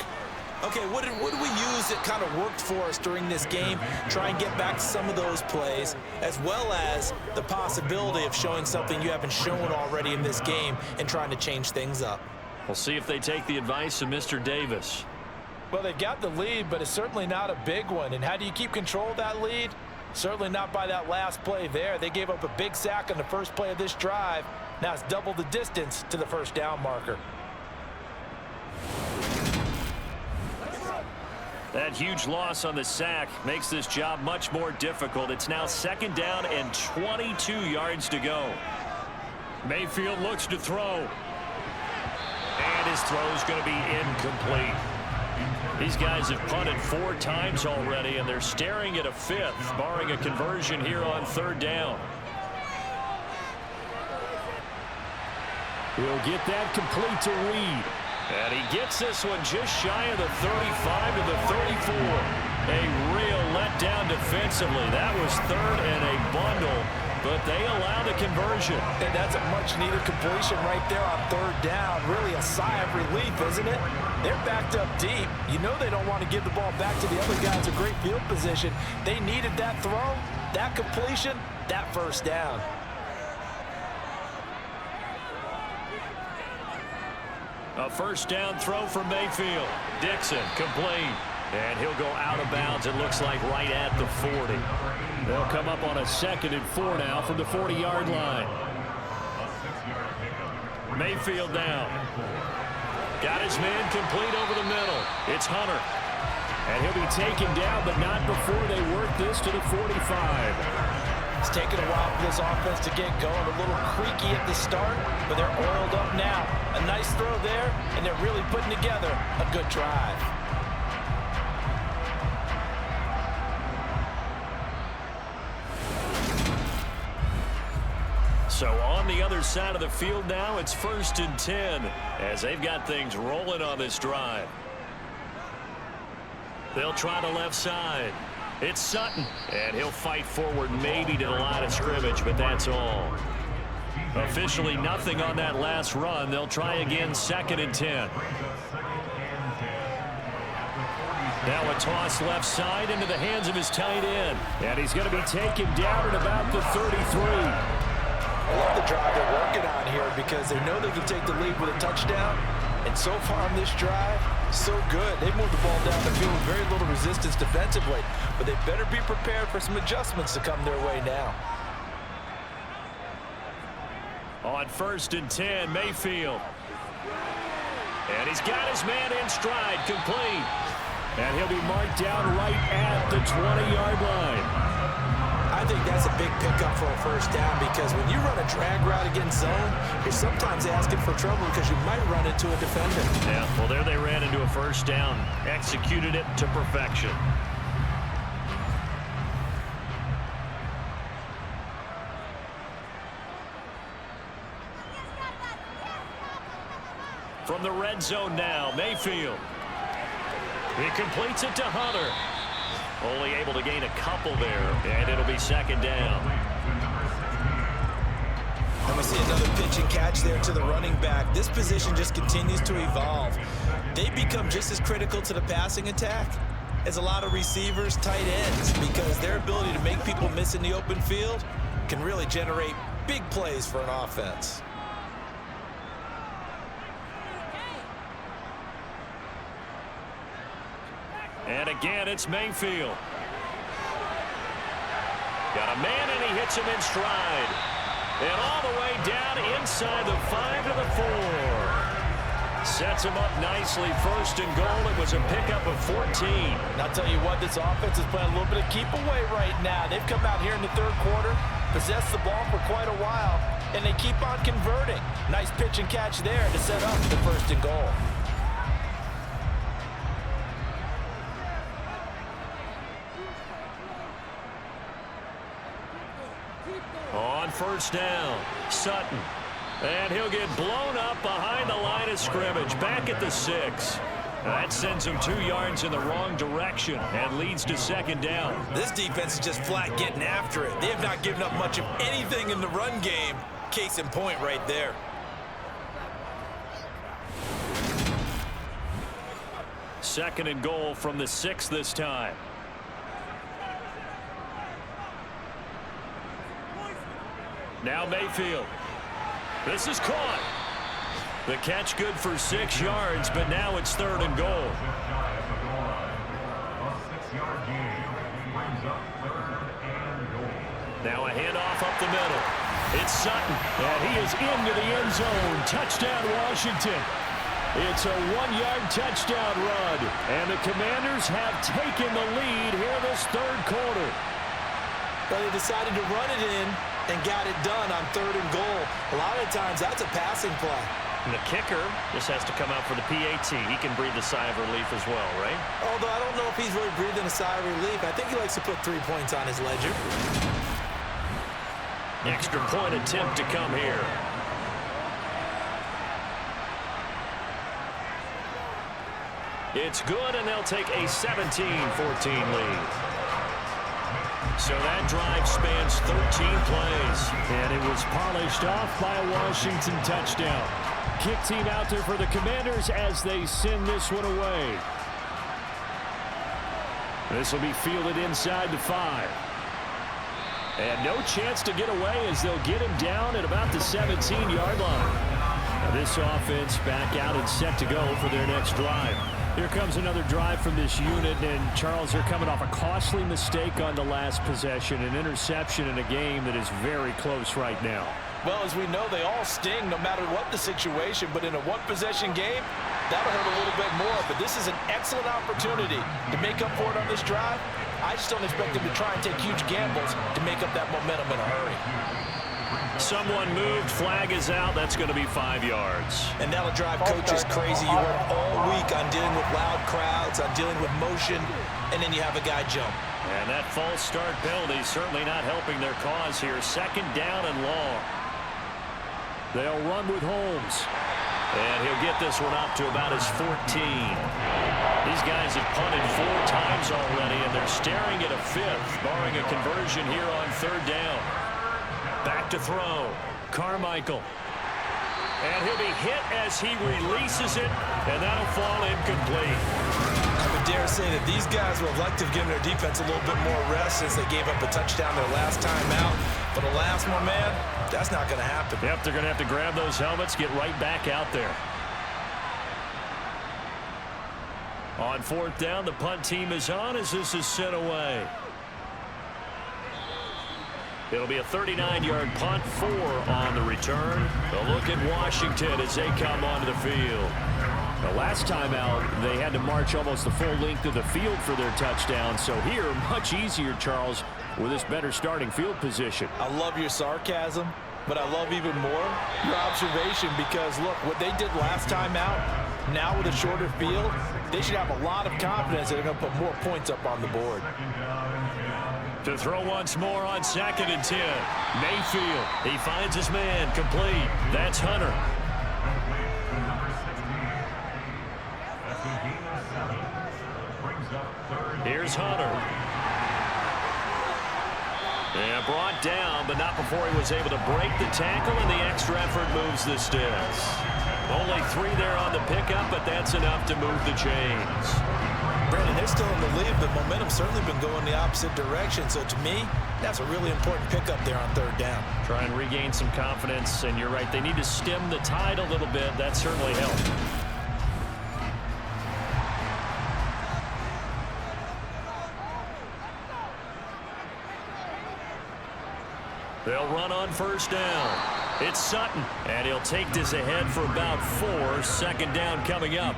Okay, what did we use that kind of worked for us during this game? Try and get back to some of those plays, as well as the possibility of showing something you haven't shown already in this game and trying to change things up. We'll see if they take the advice of Mr. Davis. Well, they've got the lead, but it's certainly not a big one. And how do you keep control of that lead? Certainly not by that last play there. They gave up a big sack on the first play of this drive. Now it's double the distance to the first down marker. That huge loss on the sack makes this job much more difficult. It's now 2nd down and 22 yards to go. Mayfield looks to throw. And his throw's going to be incomplete. These guys have punted 4 times already, and they're staring at a 5th, barring a conversion here on 3rd down. He'll get that complete to Reed. And he gets this one just shy of the 35 to the 34. A real letdown defensively. That was third and a bundle, but they allow the conversion. And that's a much-needed completion right there on third down. Really a sigh of relief, isn't it? They're backed up deep. You know they don't want to give the ball back to the other guys in great field position. They needed that throw, that completion, that first down. A first down throw from Mayfield. Dixon complete. And he'll go out of bounds, it looks like, right at the 40. They'll come up on a 2nd and 4 now from the 40-yard line. Mayfield now. Got his man complete over the middle. It's Hunter. And he'll be taken down, but not before they work this to the 45. It's taken a while for this offense to get going. A little creaky at the start, but they're oiled up now. A nice throw there, and they're really putting together a good drive. So on the other side of the field now, it's 1st and 10 as they've got things rolling on this drive. They'll try the left side. It's Sutton, and he'll fight forward maybe to the line of scrimmage, but that's all. Officially nothing on that last run. They'll try again, 2nd and 10. Now a toss left side into the hands of his tight end. And he's going to be taken down at about the 33. I love the drive they're working on here because they know they can take the lead with a touchdown. And so far on this drive, so good. They moved the ball down the field with very little resistance defensively. But they better be prepared for some adjustments to come their way now. On 1st and 10, Mayfield. And he's got his man in stride, complete. And he'll be marked down right at the 20-yard line. I think that's a big pickup for a first down because when you run a drag route against zone, you're sometimes asking for trouble because you might run into a defender. Yeah, well, there they ran into a first down. Executed it to perfection. From the red zone now, Mayfield. He completes it to Hunter. Only able to gain a couple there, and it'll be 2nd down. And we see another pitch and catch there to the running back. This position just continues to evolve. They become just as critical to the passing attack as a lot of receivers, tight ends, because their ability to make people miss in the open field can really generate big plays for an offense. And again, it's Mayfield. Got a man, and he hits him in stride. And all the way down inside the 5 to the 4. Sets him up nicely. 1st and goal. It was a pickup of 14. And I'll tell you what, this offense is playing a little bit of keep away right now. They've come out here in the 3rd quarter, possessed the ball for quite a while, and they keep on converting. Nice pitch and catch there to set up the 1st and goal. On 1st down, Sutton. And he'll get blown up behind the line of scrimmage, back at the 6. That sends him 2 yards in the wrong direction and leads to 2nd down. This defense is just flat getting after it. They have not given up much of anything in the run game. Case in point right there. Second and goal from the 6 this time. Now Mayfield. This is caught. The catch good for 6 yards, but now it's 3rd and goal. Now a handoff up the middle. It's Sutton. And he is into the end zone. Touchdown, Washington. It's a 1-yard touchdown run. And the Commanders have taken the lead here this 3rd quarter. But they decided to run it in and got it done on 3rd and goal. A lot of times that's a passing play. And the kicker just has to come out for the PAT. He can breathe a sigh of relief as well, right? Although I don't know if he's really breathing a sigh of relief. I think he likes to put 3 points on his ledger. Extra point attempt to come here. It's good, and they'll take a 17-14 lead. So that drive spans 13 plays. And it was polished off by a Washington touchdown. Kick team out there for the Commanders as they send this one away. This will be fielded inside the 5. And no chance to get away as they'll get him down at about the 17-yard line. Now this offense back out and set to go for their next drive. Here comes another drive from this unit, and Charles, they're coming off a costly mistake on the last possession, an interception in a game that is very close right now. Well, as we know, they all sting no matter what the situation, but in a one-possession game, that'll hurt a little bit more. But this is an excellent opportunity to make up for it on this drive. I just don't expect them to try and take huge gambles to make up that momentum in a hurry. Someone moved. Flag is out. That's going to be 5 yards. And that'll drive coaches crazy. You work all week on dealing with loud crowds, on dealing with motion, and then you have a guy jump. And that false start penalty certainly not helping their cause here. 2nd down and long. They'll run with Holmes. And he'll get this one up to about his 14. These guys have punted 4 times already, and they're staring at a 5th, barring a conversion here on 3rd down. Back to throw. Carmichael. And he'll be hit as he releases it, and that'll fall incomplete. I would dare say that these guys would have liked to have given their defense a little bit more rest since they gave up a touchdown their last time out. But the last one, man, that's not going to happen. Yep, they're going to have to grab those helmets, get right back out there. On 4th down, the punt team is on as this is sent away. It'll be a 39-yard punt, 4 on the return. A look at Washington as they come onto the field. The last time out, they had to march almost the full length of the field for their touchdown. So here, much easier, Charles, with this better starting field position. I love your sarcasm, but I love even more your observation because, look, what they did last time out, now with a shorter field, they should have a lot of confidence that they're going to put more points up on the board. To throw once more on 2nd and 10. Mayfield, he finds his man, complete. That's Hunter. Here's Hunter. And brought down, but not before he was able to break the tackle, and the extra effort moves the sticks. Only 3 there on the pickup, but that's enough to move the chains. Brandon, they're still in the lead, but momentum's certainly been going the opposite direction. So to me, that's a really important pickup there on 3rd down. Try and regain some confidence, and you're right, they need to stem the tide a little bit. That certainly helped. They'll run on 1st down. It's Sutton, and he'll take this ahead for about 4. 2nd down coming up.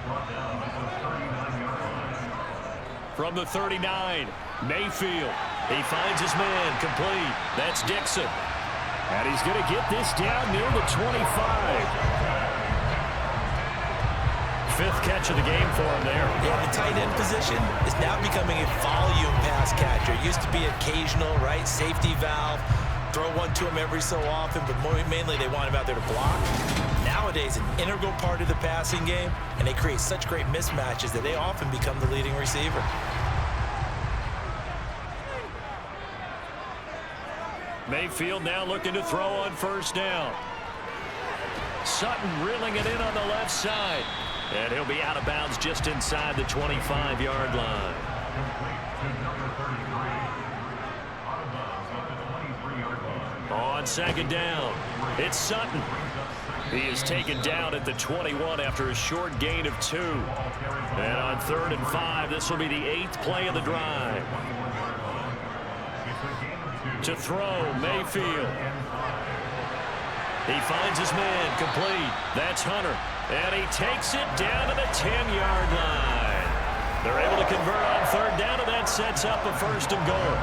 From the 39, Mayfield. He finds his man, complete. That's Dixon. And he's going to get this down near the 25. 5th catch of the game for him there. Yeah, the tight end position is now becoming a volume pass catcher. It used to be occasional, right? Safety valve. Throw one to him every so often, but mainly they want him out there to block. Nowadays, an integral part of the passing game, and they create such great mismatches that they often become the leading receiver. Mayfield now looking to throw on 1st down. Sutton reeling it in on the left side. And he'll be out of bounds just inside the 25-yard line. On 2nd down, it's Sutton. He is taken down at the 21 after a short gain of 2. And on 3rd and 5, this will be the 8th play of the drive. To throw, Mayfield. He finds his man, complete. That's Hunter. And he takes it down to the 10-yard line. They're able to convert on 3rd down, and that sets up a 1st and goal.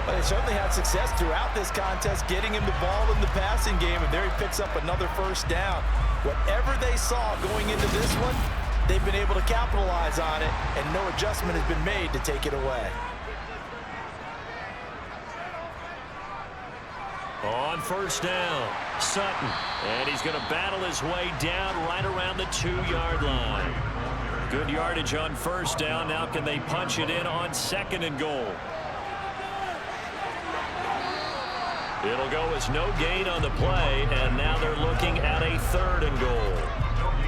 But they certainly had success throughout this contest, getting him the ball in the passing game, and there he picks up another 1st down. Whatever they saw going into this one, they've been able to capitalize on it, and no adjustment has been made to take it away. On 1st down, Sutton, and he's going to battle his way down right around the 2-yard line. Good yardage on first down. Now can they punch it in on 2nd and goal? It'll go as no gain on the play, and now they're looking at a 3rd and goal.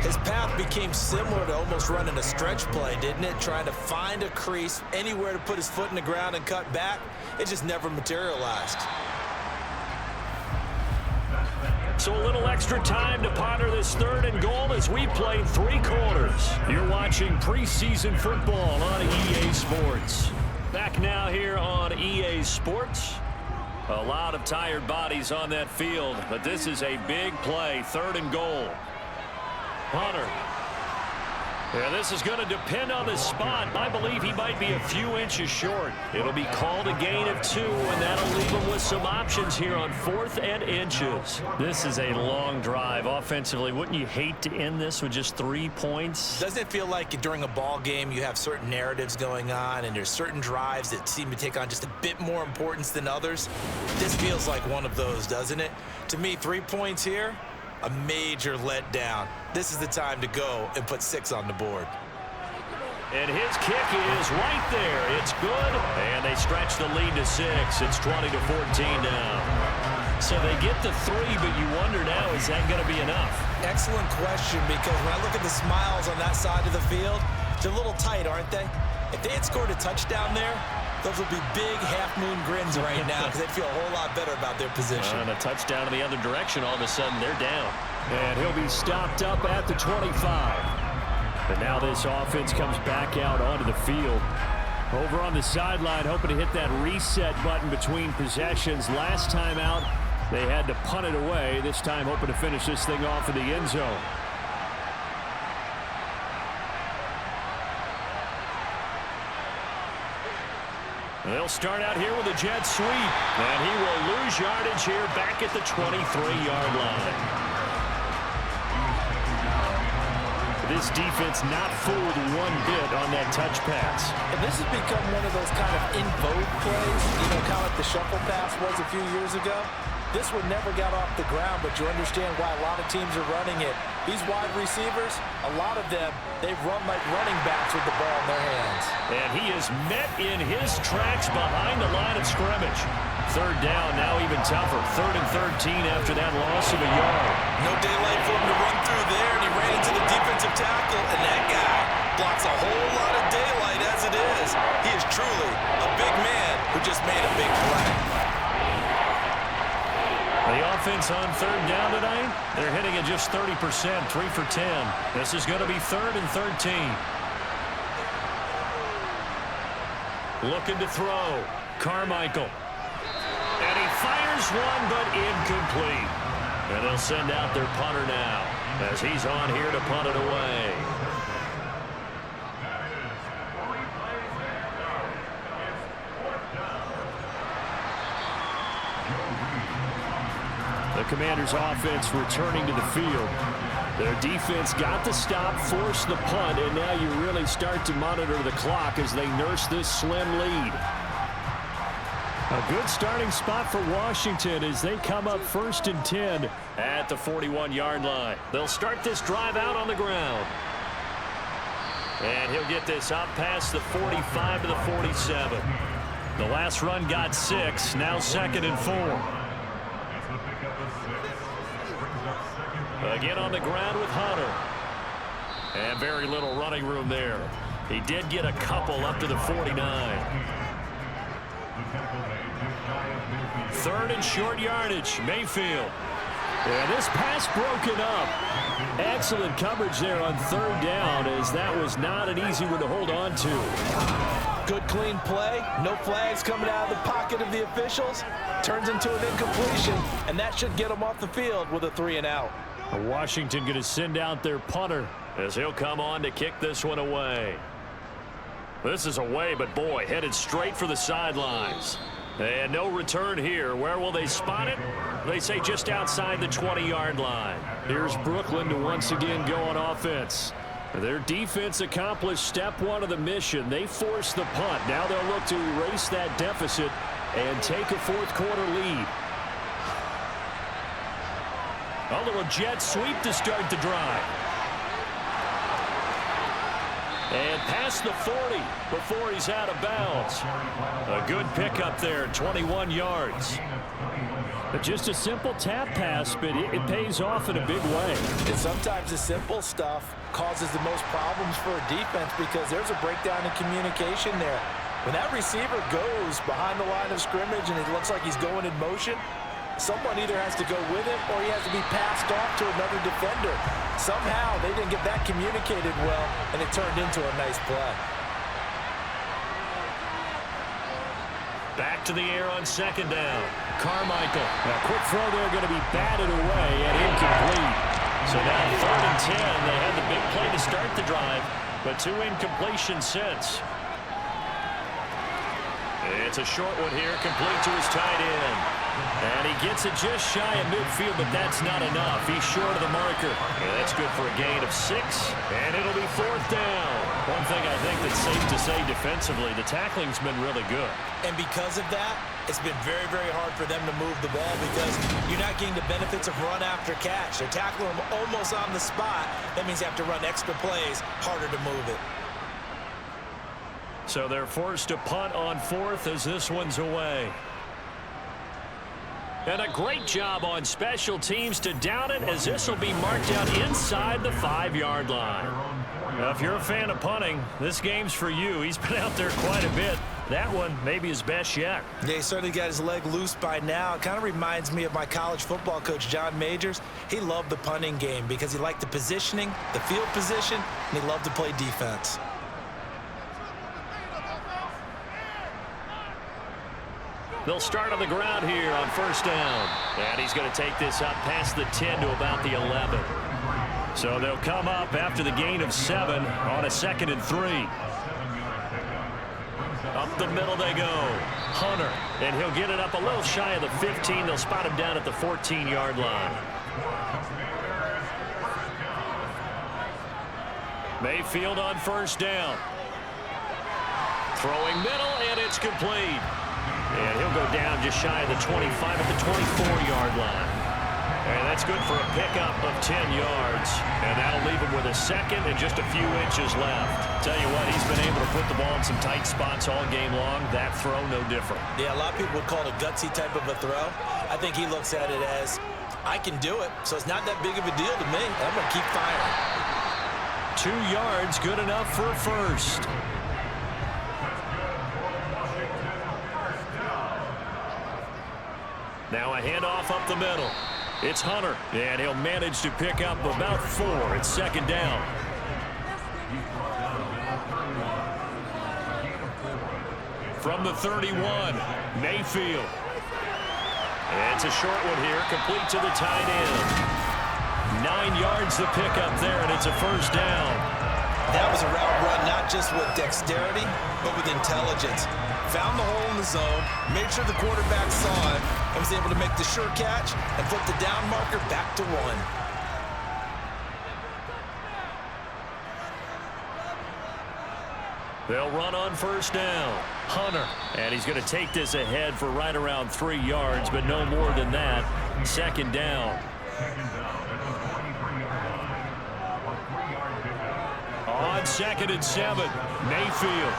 His path became similar to almost running a stretch play, didn't it? Trying to find a crease, anywhere to put his foot in the ground and cut back. It just never materialized. So a little extra time to ponder this 3rd and goal as we played 3 quarters. You're watching preseason football on EA Sports. Back now here on EA Sports. A lot of tired bodies on that field, but this is a big play, 3rd and goal. Hunter. Yeah, this is going to depend on the spot. I believe he might be a few inches short. It'll be called a gain of 2, and that'll leave him with some options here on 4th and inches. This is a long drive offensively. Wouldn't you hate to end this with just 3 points? Doesn't it feel like during a ball game you have certain narratives going on and there's certain drives that seem to take on just a bit more importance than others? This feels like one of those, doesn't it? To me, 3 points here, a major letdown. This is the time to go and put 6 on the board. And his kick is right there. It's good. And they stretch the lead to 6. It's 20-14 now. So they get the 3, but you wonder now, is that going to be enough? Excellent question, because when I look at the smiles on that side of the field, they're a little tight, aren't they? If they had scored a touchdown there, those would be big half-moon grins right now because they'd feel a whole lot better about their position. And a touchdown in the other direction, all of a sudden they're down. And he'll be stopped up at the 25. And now this offense comes back out onto the field. Over on the sideline, hoping to hit that reset button between possessions. Last time out, they had to punt it away. This time hoping to finish this thing off in the end zone. They'll start out here with a jet sweep. And he will lose yardage here back at the 23-yard line. This defense not fooled one bit on that touch pass. And this has become one of those kind of in vogue plays, kind of like the shuffle pass was a few years ago. This one never got off the ground, but you understand why a lot of teams are running it. These wide receivers, a lot of them, they run like running backs with the ball in their hands. And he is met in his tracks behind the line of scrimmage. 3rd down, now even tougher. 3rd and 13 after that loss of a yard. No daylight for him to run through there, and he ran into the defensive tackle, and that guy blocks a whole lot of daylight as it is. He is truly a big man who just made a big play. The offense on 3rd down tonight, they're hitting at just 30%, 3 for 10. This is going to be 3rd and 13. Looking to throw. Carmichael. And he fires one, but incomplete. And they'll send out their punter now as he's on here to punt it away. The Commanders' offense returning to the field. Their defense got the stop, forced the punt, and now you really start to monitor the clock as they nurse this slim lead. A good starting spot for Washington as they come up 1st and 10. At the 41-yard line. They'll start this drive out on the ground. And he'll get this up past the 45 to the 47. The last run got 6, now 2nd and 4. Again on the ground with Hunter. And very little running room there. He did get a couple up to the 49. 3rd and short yardage. Mayfield. Yeah, this pass broken up. Excellent coverage there on 3rd down as that was not an easy one to hold on to. Good clean play. No flags coming out of the pocket of the officials. Turns into an incompletion, and that should get them off the field with a 3 and out. Washington going to send out their punter as he'll come on to kick this one away. This is away, but boy, headed straight for the sidelines. And no return here. Where will they spot it? They say just outside the 20-yard line. Here's Brooklyn to once again go on offense. Their defense accomplished step 1 of the mission. They forced the punt. Now they'll look to erase that deficit and take a 4th quarter lead. A little jet sweep to start the drive. And past the 40 before he's out of bounds. A good pickup there, 21 yards. But just a simple tap pass, but it pays off in a big way. And sometimes the simple stuff causes the most problems for a defense because there's a breakdown in communication there. When that receiver goes behind the line of scrimmage and it looks like he's going in motion, someone either has to go with him or he has to be passed off to another defender. Somehow they didn't get that communicated well, and it turned into a nice play. Back to the air on second down. Carmichael. A quick throw there going to be batted away and incomplete. So now 3rd and 10. They had the big play to start the drive, but 2 incompletions since. It's a short one here, complete to his tight end. And he gets it just shy of midfield, but that's not enough. He's short of the marker. And that's good for a gain of 6, and it'll be 4th down. One thing I think that's safe to say defensively, the tackling's been really good. And because of that, it's been very, very hard for them to move the ball because you're not getting the benefits of run after catch. They're tackling them almost on the spot. That means they have to run extra plays, harder to move it. So they're forced to punt on 4th as this one's away. And a great job on special teams to down it as this will be marked out inside the 5-yard line. Now, if you're a fan of punting, this game's for you. He's been out there quite a bit. That one may be his best yet. Yeah, he certainly got his leg loose by now. It kind of reminds me of my college football coach, John Majors. He loved the punting game because he liked the positioning, the field position, and he loved to play defense. They'll start on the ground here on 1st down. And he's going to take this up past the 10 to about the 11. So they'll come up after the gain of 7 on a 2nd and 3. Up the middle they go. Hunter. And he'll get it up a little shy of the 15. They'll spot him down at the 14-yard line. Mayfield on 1st down. Throwing middle, and it's complete. And he'll go down just shy of the 25 at the 24-yard line. And that's good for a pickup of 10 yards. And that'll leave him with a 2nd and just a few inches left. Tell you what, he's been able to put the ball in some tight spots all game long. That throw, no different. Yeah, a lot of people would call it a gutsy type of a throw. I think he looks at it as, I can do it, so it's not that big of a deal to me. I'm going to keep firing. 2 yards, good enough for a 1st. Now a handoff up the middle. It's Hunter, and he'll manage to pick up about 4. It's 2nd down. From the 31, Mayfield. And it's a short one here, complete to the tight end. 9 yards the pickup there, and it's a 1st down. That was a route run not just with dexterity, but with intelligence. Found the hole in the zone, made sure the quarterback saw it, and was able to make the sure catch and flip the down marker back to 1. They'll run on 1st down. Hunter. And he's going to take this ahead for right around 3 yards, but no more than that. 2nd down. On 2nd and 7, Mayfield.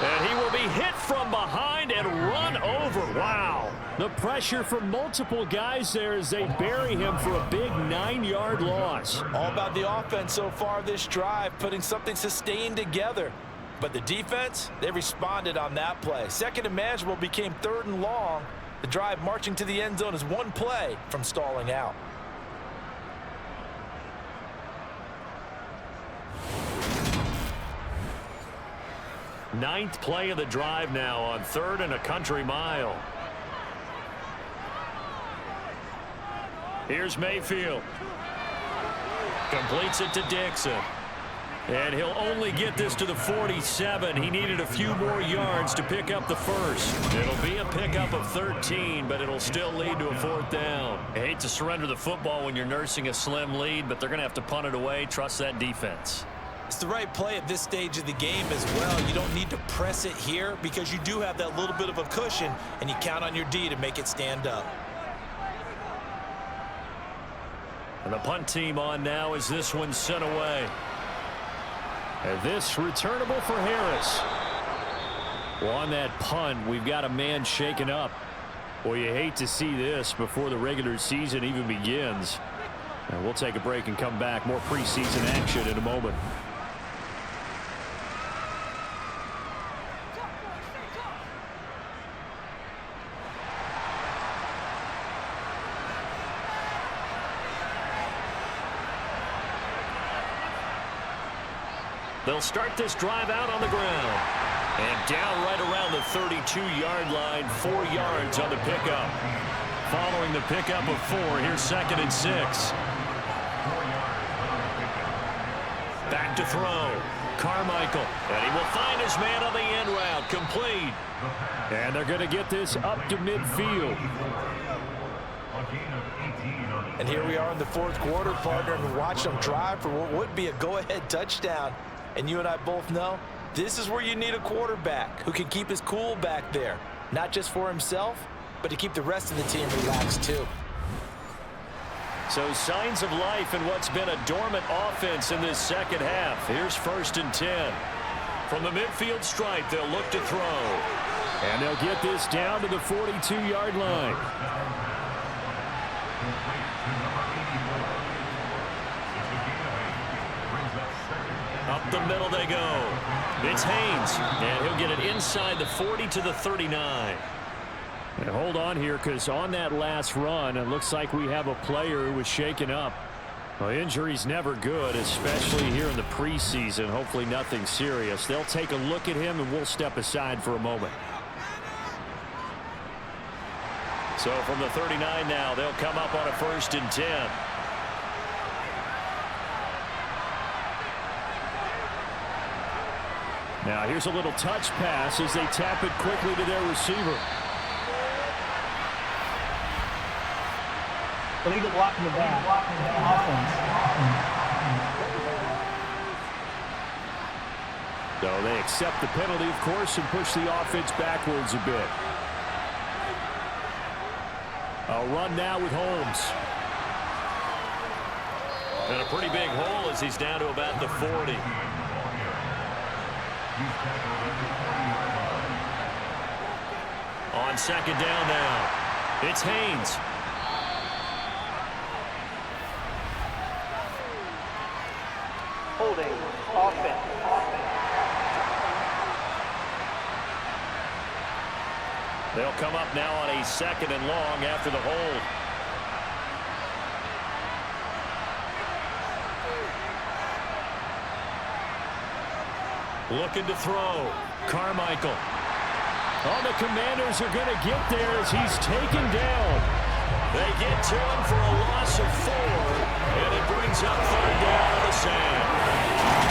And he will be hit from behind and run over. Wow. The pressure from multiple guys there as they bury him for a big 9-yard loss. All about the offense so far this drive, putting something sustained together. But the defense, they responded on that play. 2nd and manageable became 3rd and long. The drive marching to the end zone is 1 play from stalling out. Ninth play of the drive now on 3rd and a country mile. Here's Mayfield. Completes it to Dixon. And he'll only get this to the 47. He needed a few more yards to pick up the 1st. It'll be a pickup of 13, but it'll still lead to a 4th down. I hate to surrender the football when you're nursing a slim lead, but they're going to have to punt it away. Trust that defense. It's the right play at this stage of the game as well. You don't need to press it here because you do have that little bit of a cushion, and you count on your D to make it stand up. And the punt team on now as this one's sent away. And this returnable for Harris. Well, on that punt, we've got a man shaken up. Well, you hate to see this before the regular season even begins. And we'll take a break and come back. More preseason action in a moment. They'll start this drive out on the ground. And down right around the 32-yard line, 4 yards on the pickup. Following the pickup of 4, here's 2nd and 6. Back to throw. Carmichael. And he will find his man on the end route. Complete. And they're going to get this up to midfield. And here we are in the 4th quarter, partner, and watch them drive for what would be a go-ahead touchdown. And you and I both know this is where you need a quarterback who can keep his cool back there. Not just for himself, but to keep the rest of the team relaxed too. So signs of life in what's been a dormant offense in this second half. Here's 1st and 10. From the midfield stripe, they'll look to throw. And they'll get this down to the 42-yard line. Up the middle they go. It's Haynes, and he'll get it inside the 40 to the 39. And hold on here, because on that last run, it looks like we have a player who was shaken up. Well, injury's never good, especially here in the preseason. Hopefully nothing serious. They'll take a look at him, and we'll step aside for a moment. So from the 39 now, they'll come up on a 1st and 10. Now here's a little touch pass as they tap it quickly to their receiver. Illegal block in the back. So they accept the penalty, of course, and push the offense backwards a bit. A run now with Holmes. And a pretty big hole as he's down to about the 40. On 2nd down now, it's Haynes. Holding. Offense. They'll come up now on a 2nd and long after the hold. Looking to throw. Carmichael. Oh, the Commanders are going to get there as he's taken down. They get to him for a loss of 4, and it brings up 3rd down on the sand.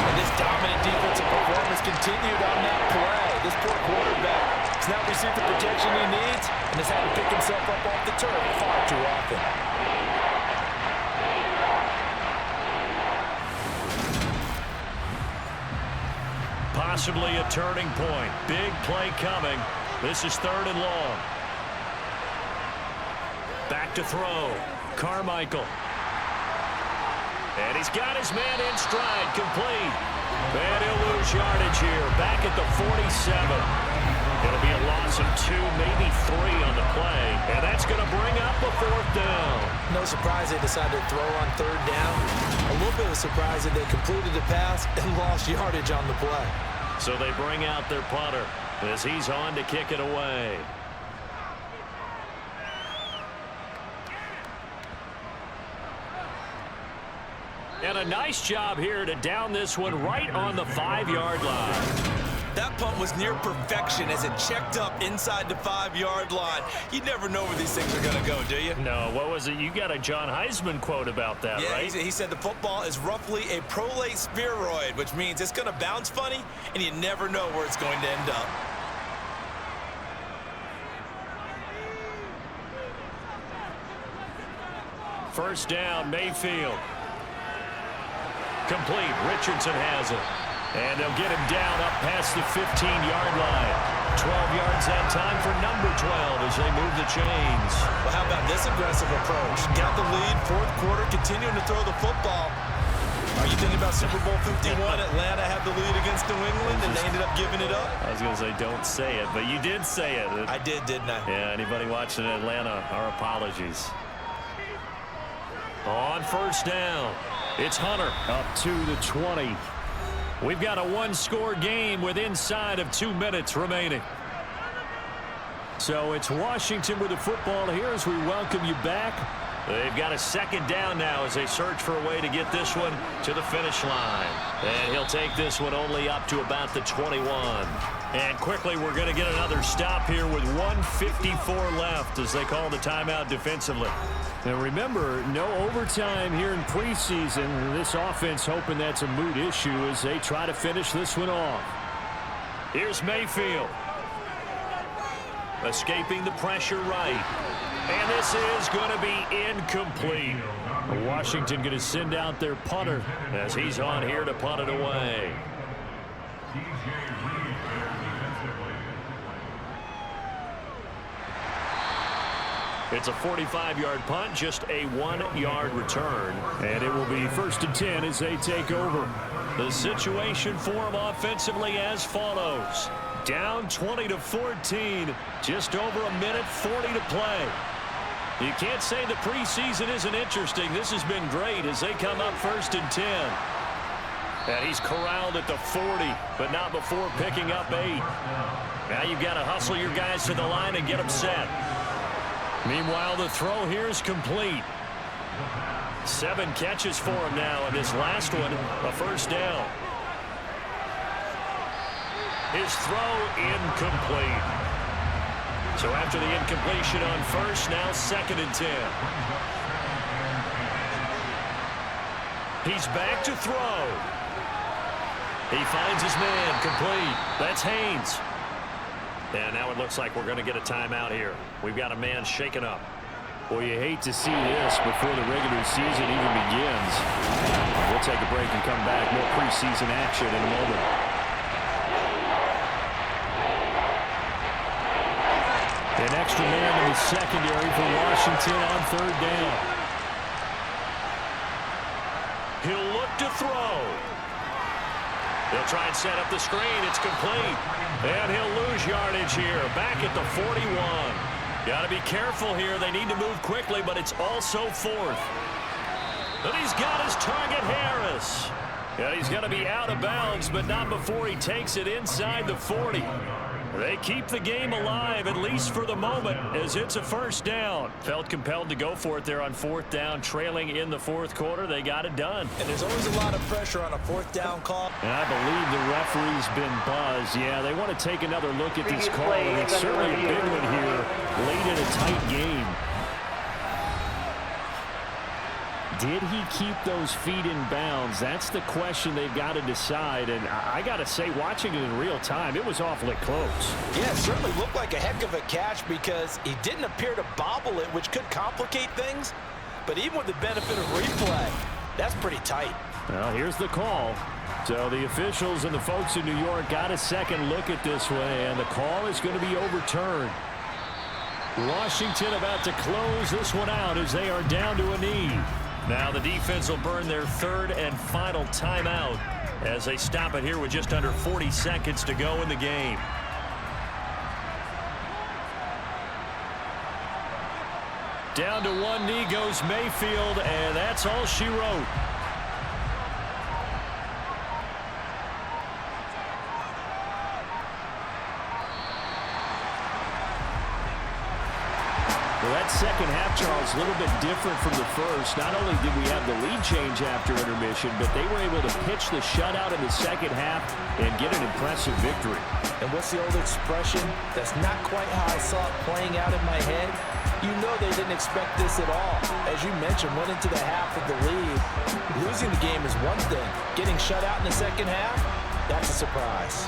And this dominant defensive performance continued on that play. This poor quarterback has not received the protection he needs and has had to pick himself up off the turf far too often. Possibly a turning point. Big play coming. This is 3rd and long. Back to throw. Carmichael. And he's got his man in stride. Complete. And he'll lose yardage here. Back at the 47. It'll be a loss of 2, maybe 3 on the play. And that's going to bring up a 4th down. No surprise they decided to throw on 3rd down. A little bit of surprise that they completed the pass and lost yardage on the play. So they bring out their punter as he's on to kick it away. And a nice job here to down this one right on the 5-yard line. That punt was near perfection as it checked up inside the 5-yard line. You never know where these things are going to go, do you? No, what was it? You got a John Heisman quote about that, right? Yeah, he said the football is roughly a prolate spheroid, which means it's going to bounce funny, and you never know where it's going to end up. First down, Mayfield. Complete. Richardson has it. And they'll get him down up past the 15-yard line. 12 yards that time for number 12 as they move the chains. Well, how about this aggressive approach? Got the lead, 4th quarter, continuing to throw the football. Are you thinking about Super Bowl 51? Atlanta had the lead against New England, and they ended up giving it up? I was going to say don't say it, but you did say it. I did, didn't I? Yeah, anybody watching Atlanta, our apologies. On first down, it's Hunter. Up to the 20. We've got a one-score game with inside of 2 minutes remaining. So it's Washington with the football here as we welcome you back. They've got a second down now as they search for a way to get this one to the finish line. And he'll take this one only up to about the 21. And quickly, we're going to get another stop here with 1:54 left as they call the timeout defensively. And remember, no overtime here in preseason. This offense hoping that's a moot issue as they try to finish this one off. Here's Mayfield. Escaping the pressure right. And this is going to be incomplete. Washington going to send out their punter as he's on here to punt it away. It's a 45-yard punt, just a 1-yard return. And it will be 1st and 10 as they take over. The situation for them offensively as follows. Down 20-14, just over a minute 40 to play. You can't say the preseason isn't interesting. This has been great as they come up 1st and 10. And he's corralled at the 40, but not before picking up 8. Now you've got to hustle your guys to the line and get them set. Meanwhile, the throw here is complete. 7 catches for him now, and this last one, a first down. His throw incomplete. So after the incompletion on first, now 2nd and 10. He's back to throw. He finds his man, complete. That's Haynes. And now it looks like we're going to get a timeout here. We've got a man shaken up. Well, you hate to see this before the regular season even begins. We'll take a break and come back. More preseason action in a moment. An extra man in the secondary for Washington on 3rd down. He'll look to throw. They'll try and set up the screen. It's complete. And he'll lose yardage here. Back at the 41. Got to be careful here. They need to move quickly, but it's also 4th. And he's got his target, Harris. And he's going to be out of bounds, but not before he takes it inside the 40. They keep the game alive, at least for the moment, as it's a first down. Felt compelled to go for it there on 4th down, trailing in the 4th quarter. They got it done. And there's always a lot of pressure on a 4th down call. And I believe the referee's been buzzed. Yeah, they want to take another look at this call, and it's certainly a big one here late in a tight game. Did he keep those feet in bounds? That's the question they've got to decide. And I got to say, watching it in real time, it was awfully close. Yeah, it certainly looked like a heck of a catch because he didn't appear to bobble it, which could complicate things. But even with the benefit of replay, that's pretty tight. Well, here's the call. So the officials and the folks in New York got a second look at this one, and the call is going to be overturned. Washington about to close this one out as they are down to a knee. Now the defense will burn their 3rd and final timeout as they stop it here with just under 40 seconds to go in the game. Down to one knee goes Mayfield, and that's all she wrote. Well, that second half, Charles, a little bit different from the first. Not only did we have the lead change after intermission, but they were able to pitch the shutout in the second half and get an impressive victory. And what's the old expression? That's not quite how I saw it playing out in my head. You know they didn't expect this at all. As you mentioned, went into the half with the lead. Losing the game is one thing. Getting shut out in the second half, that's a surprise.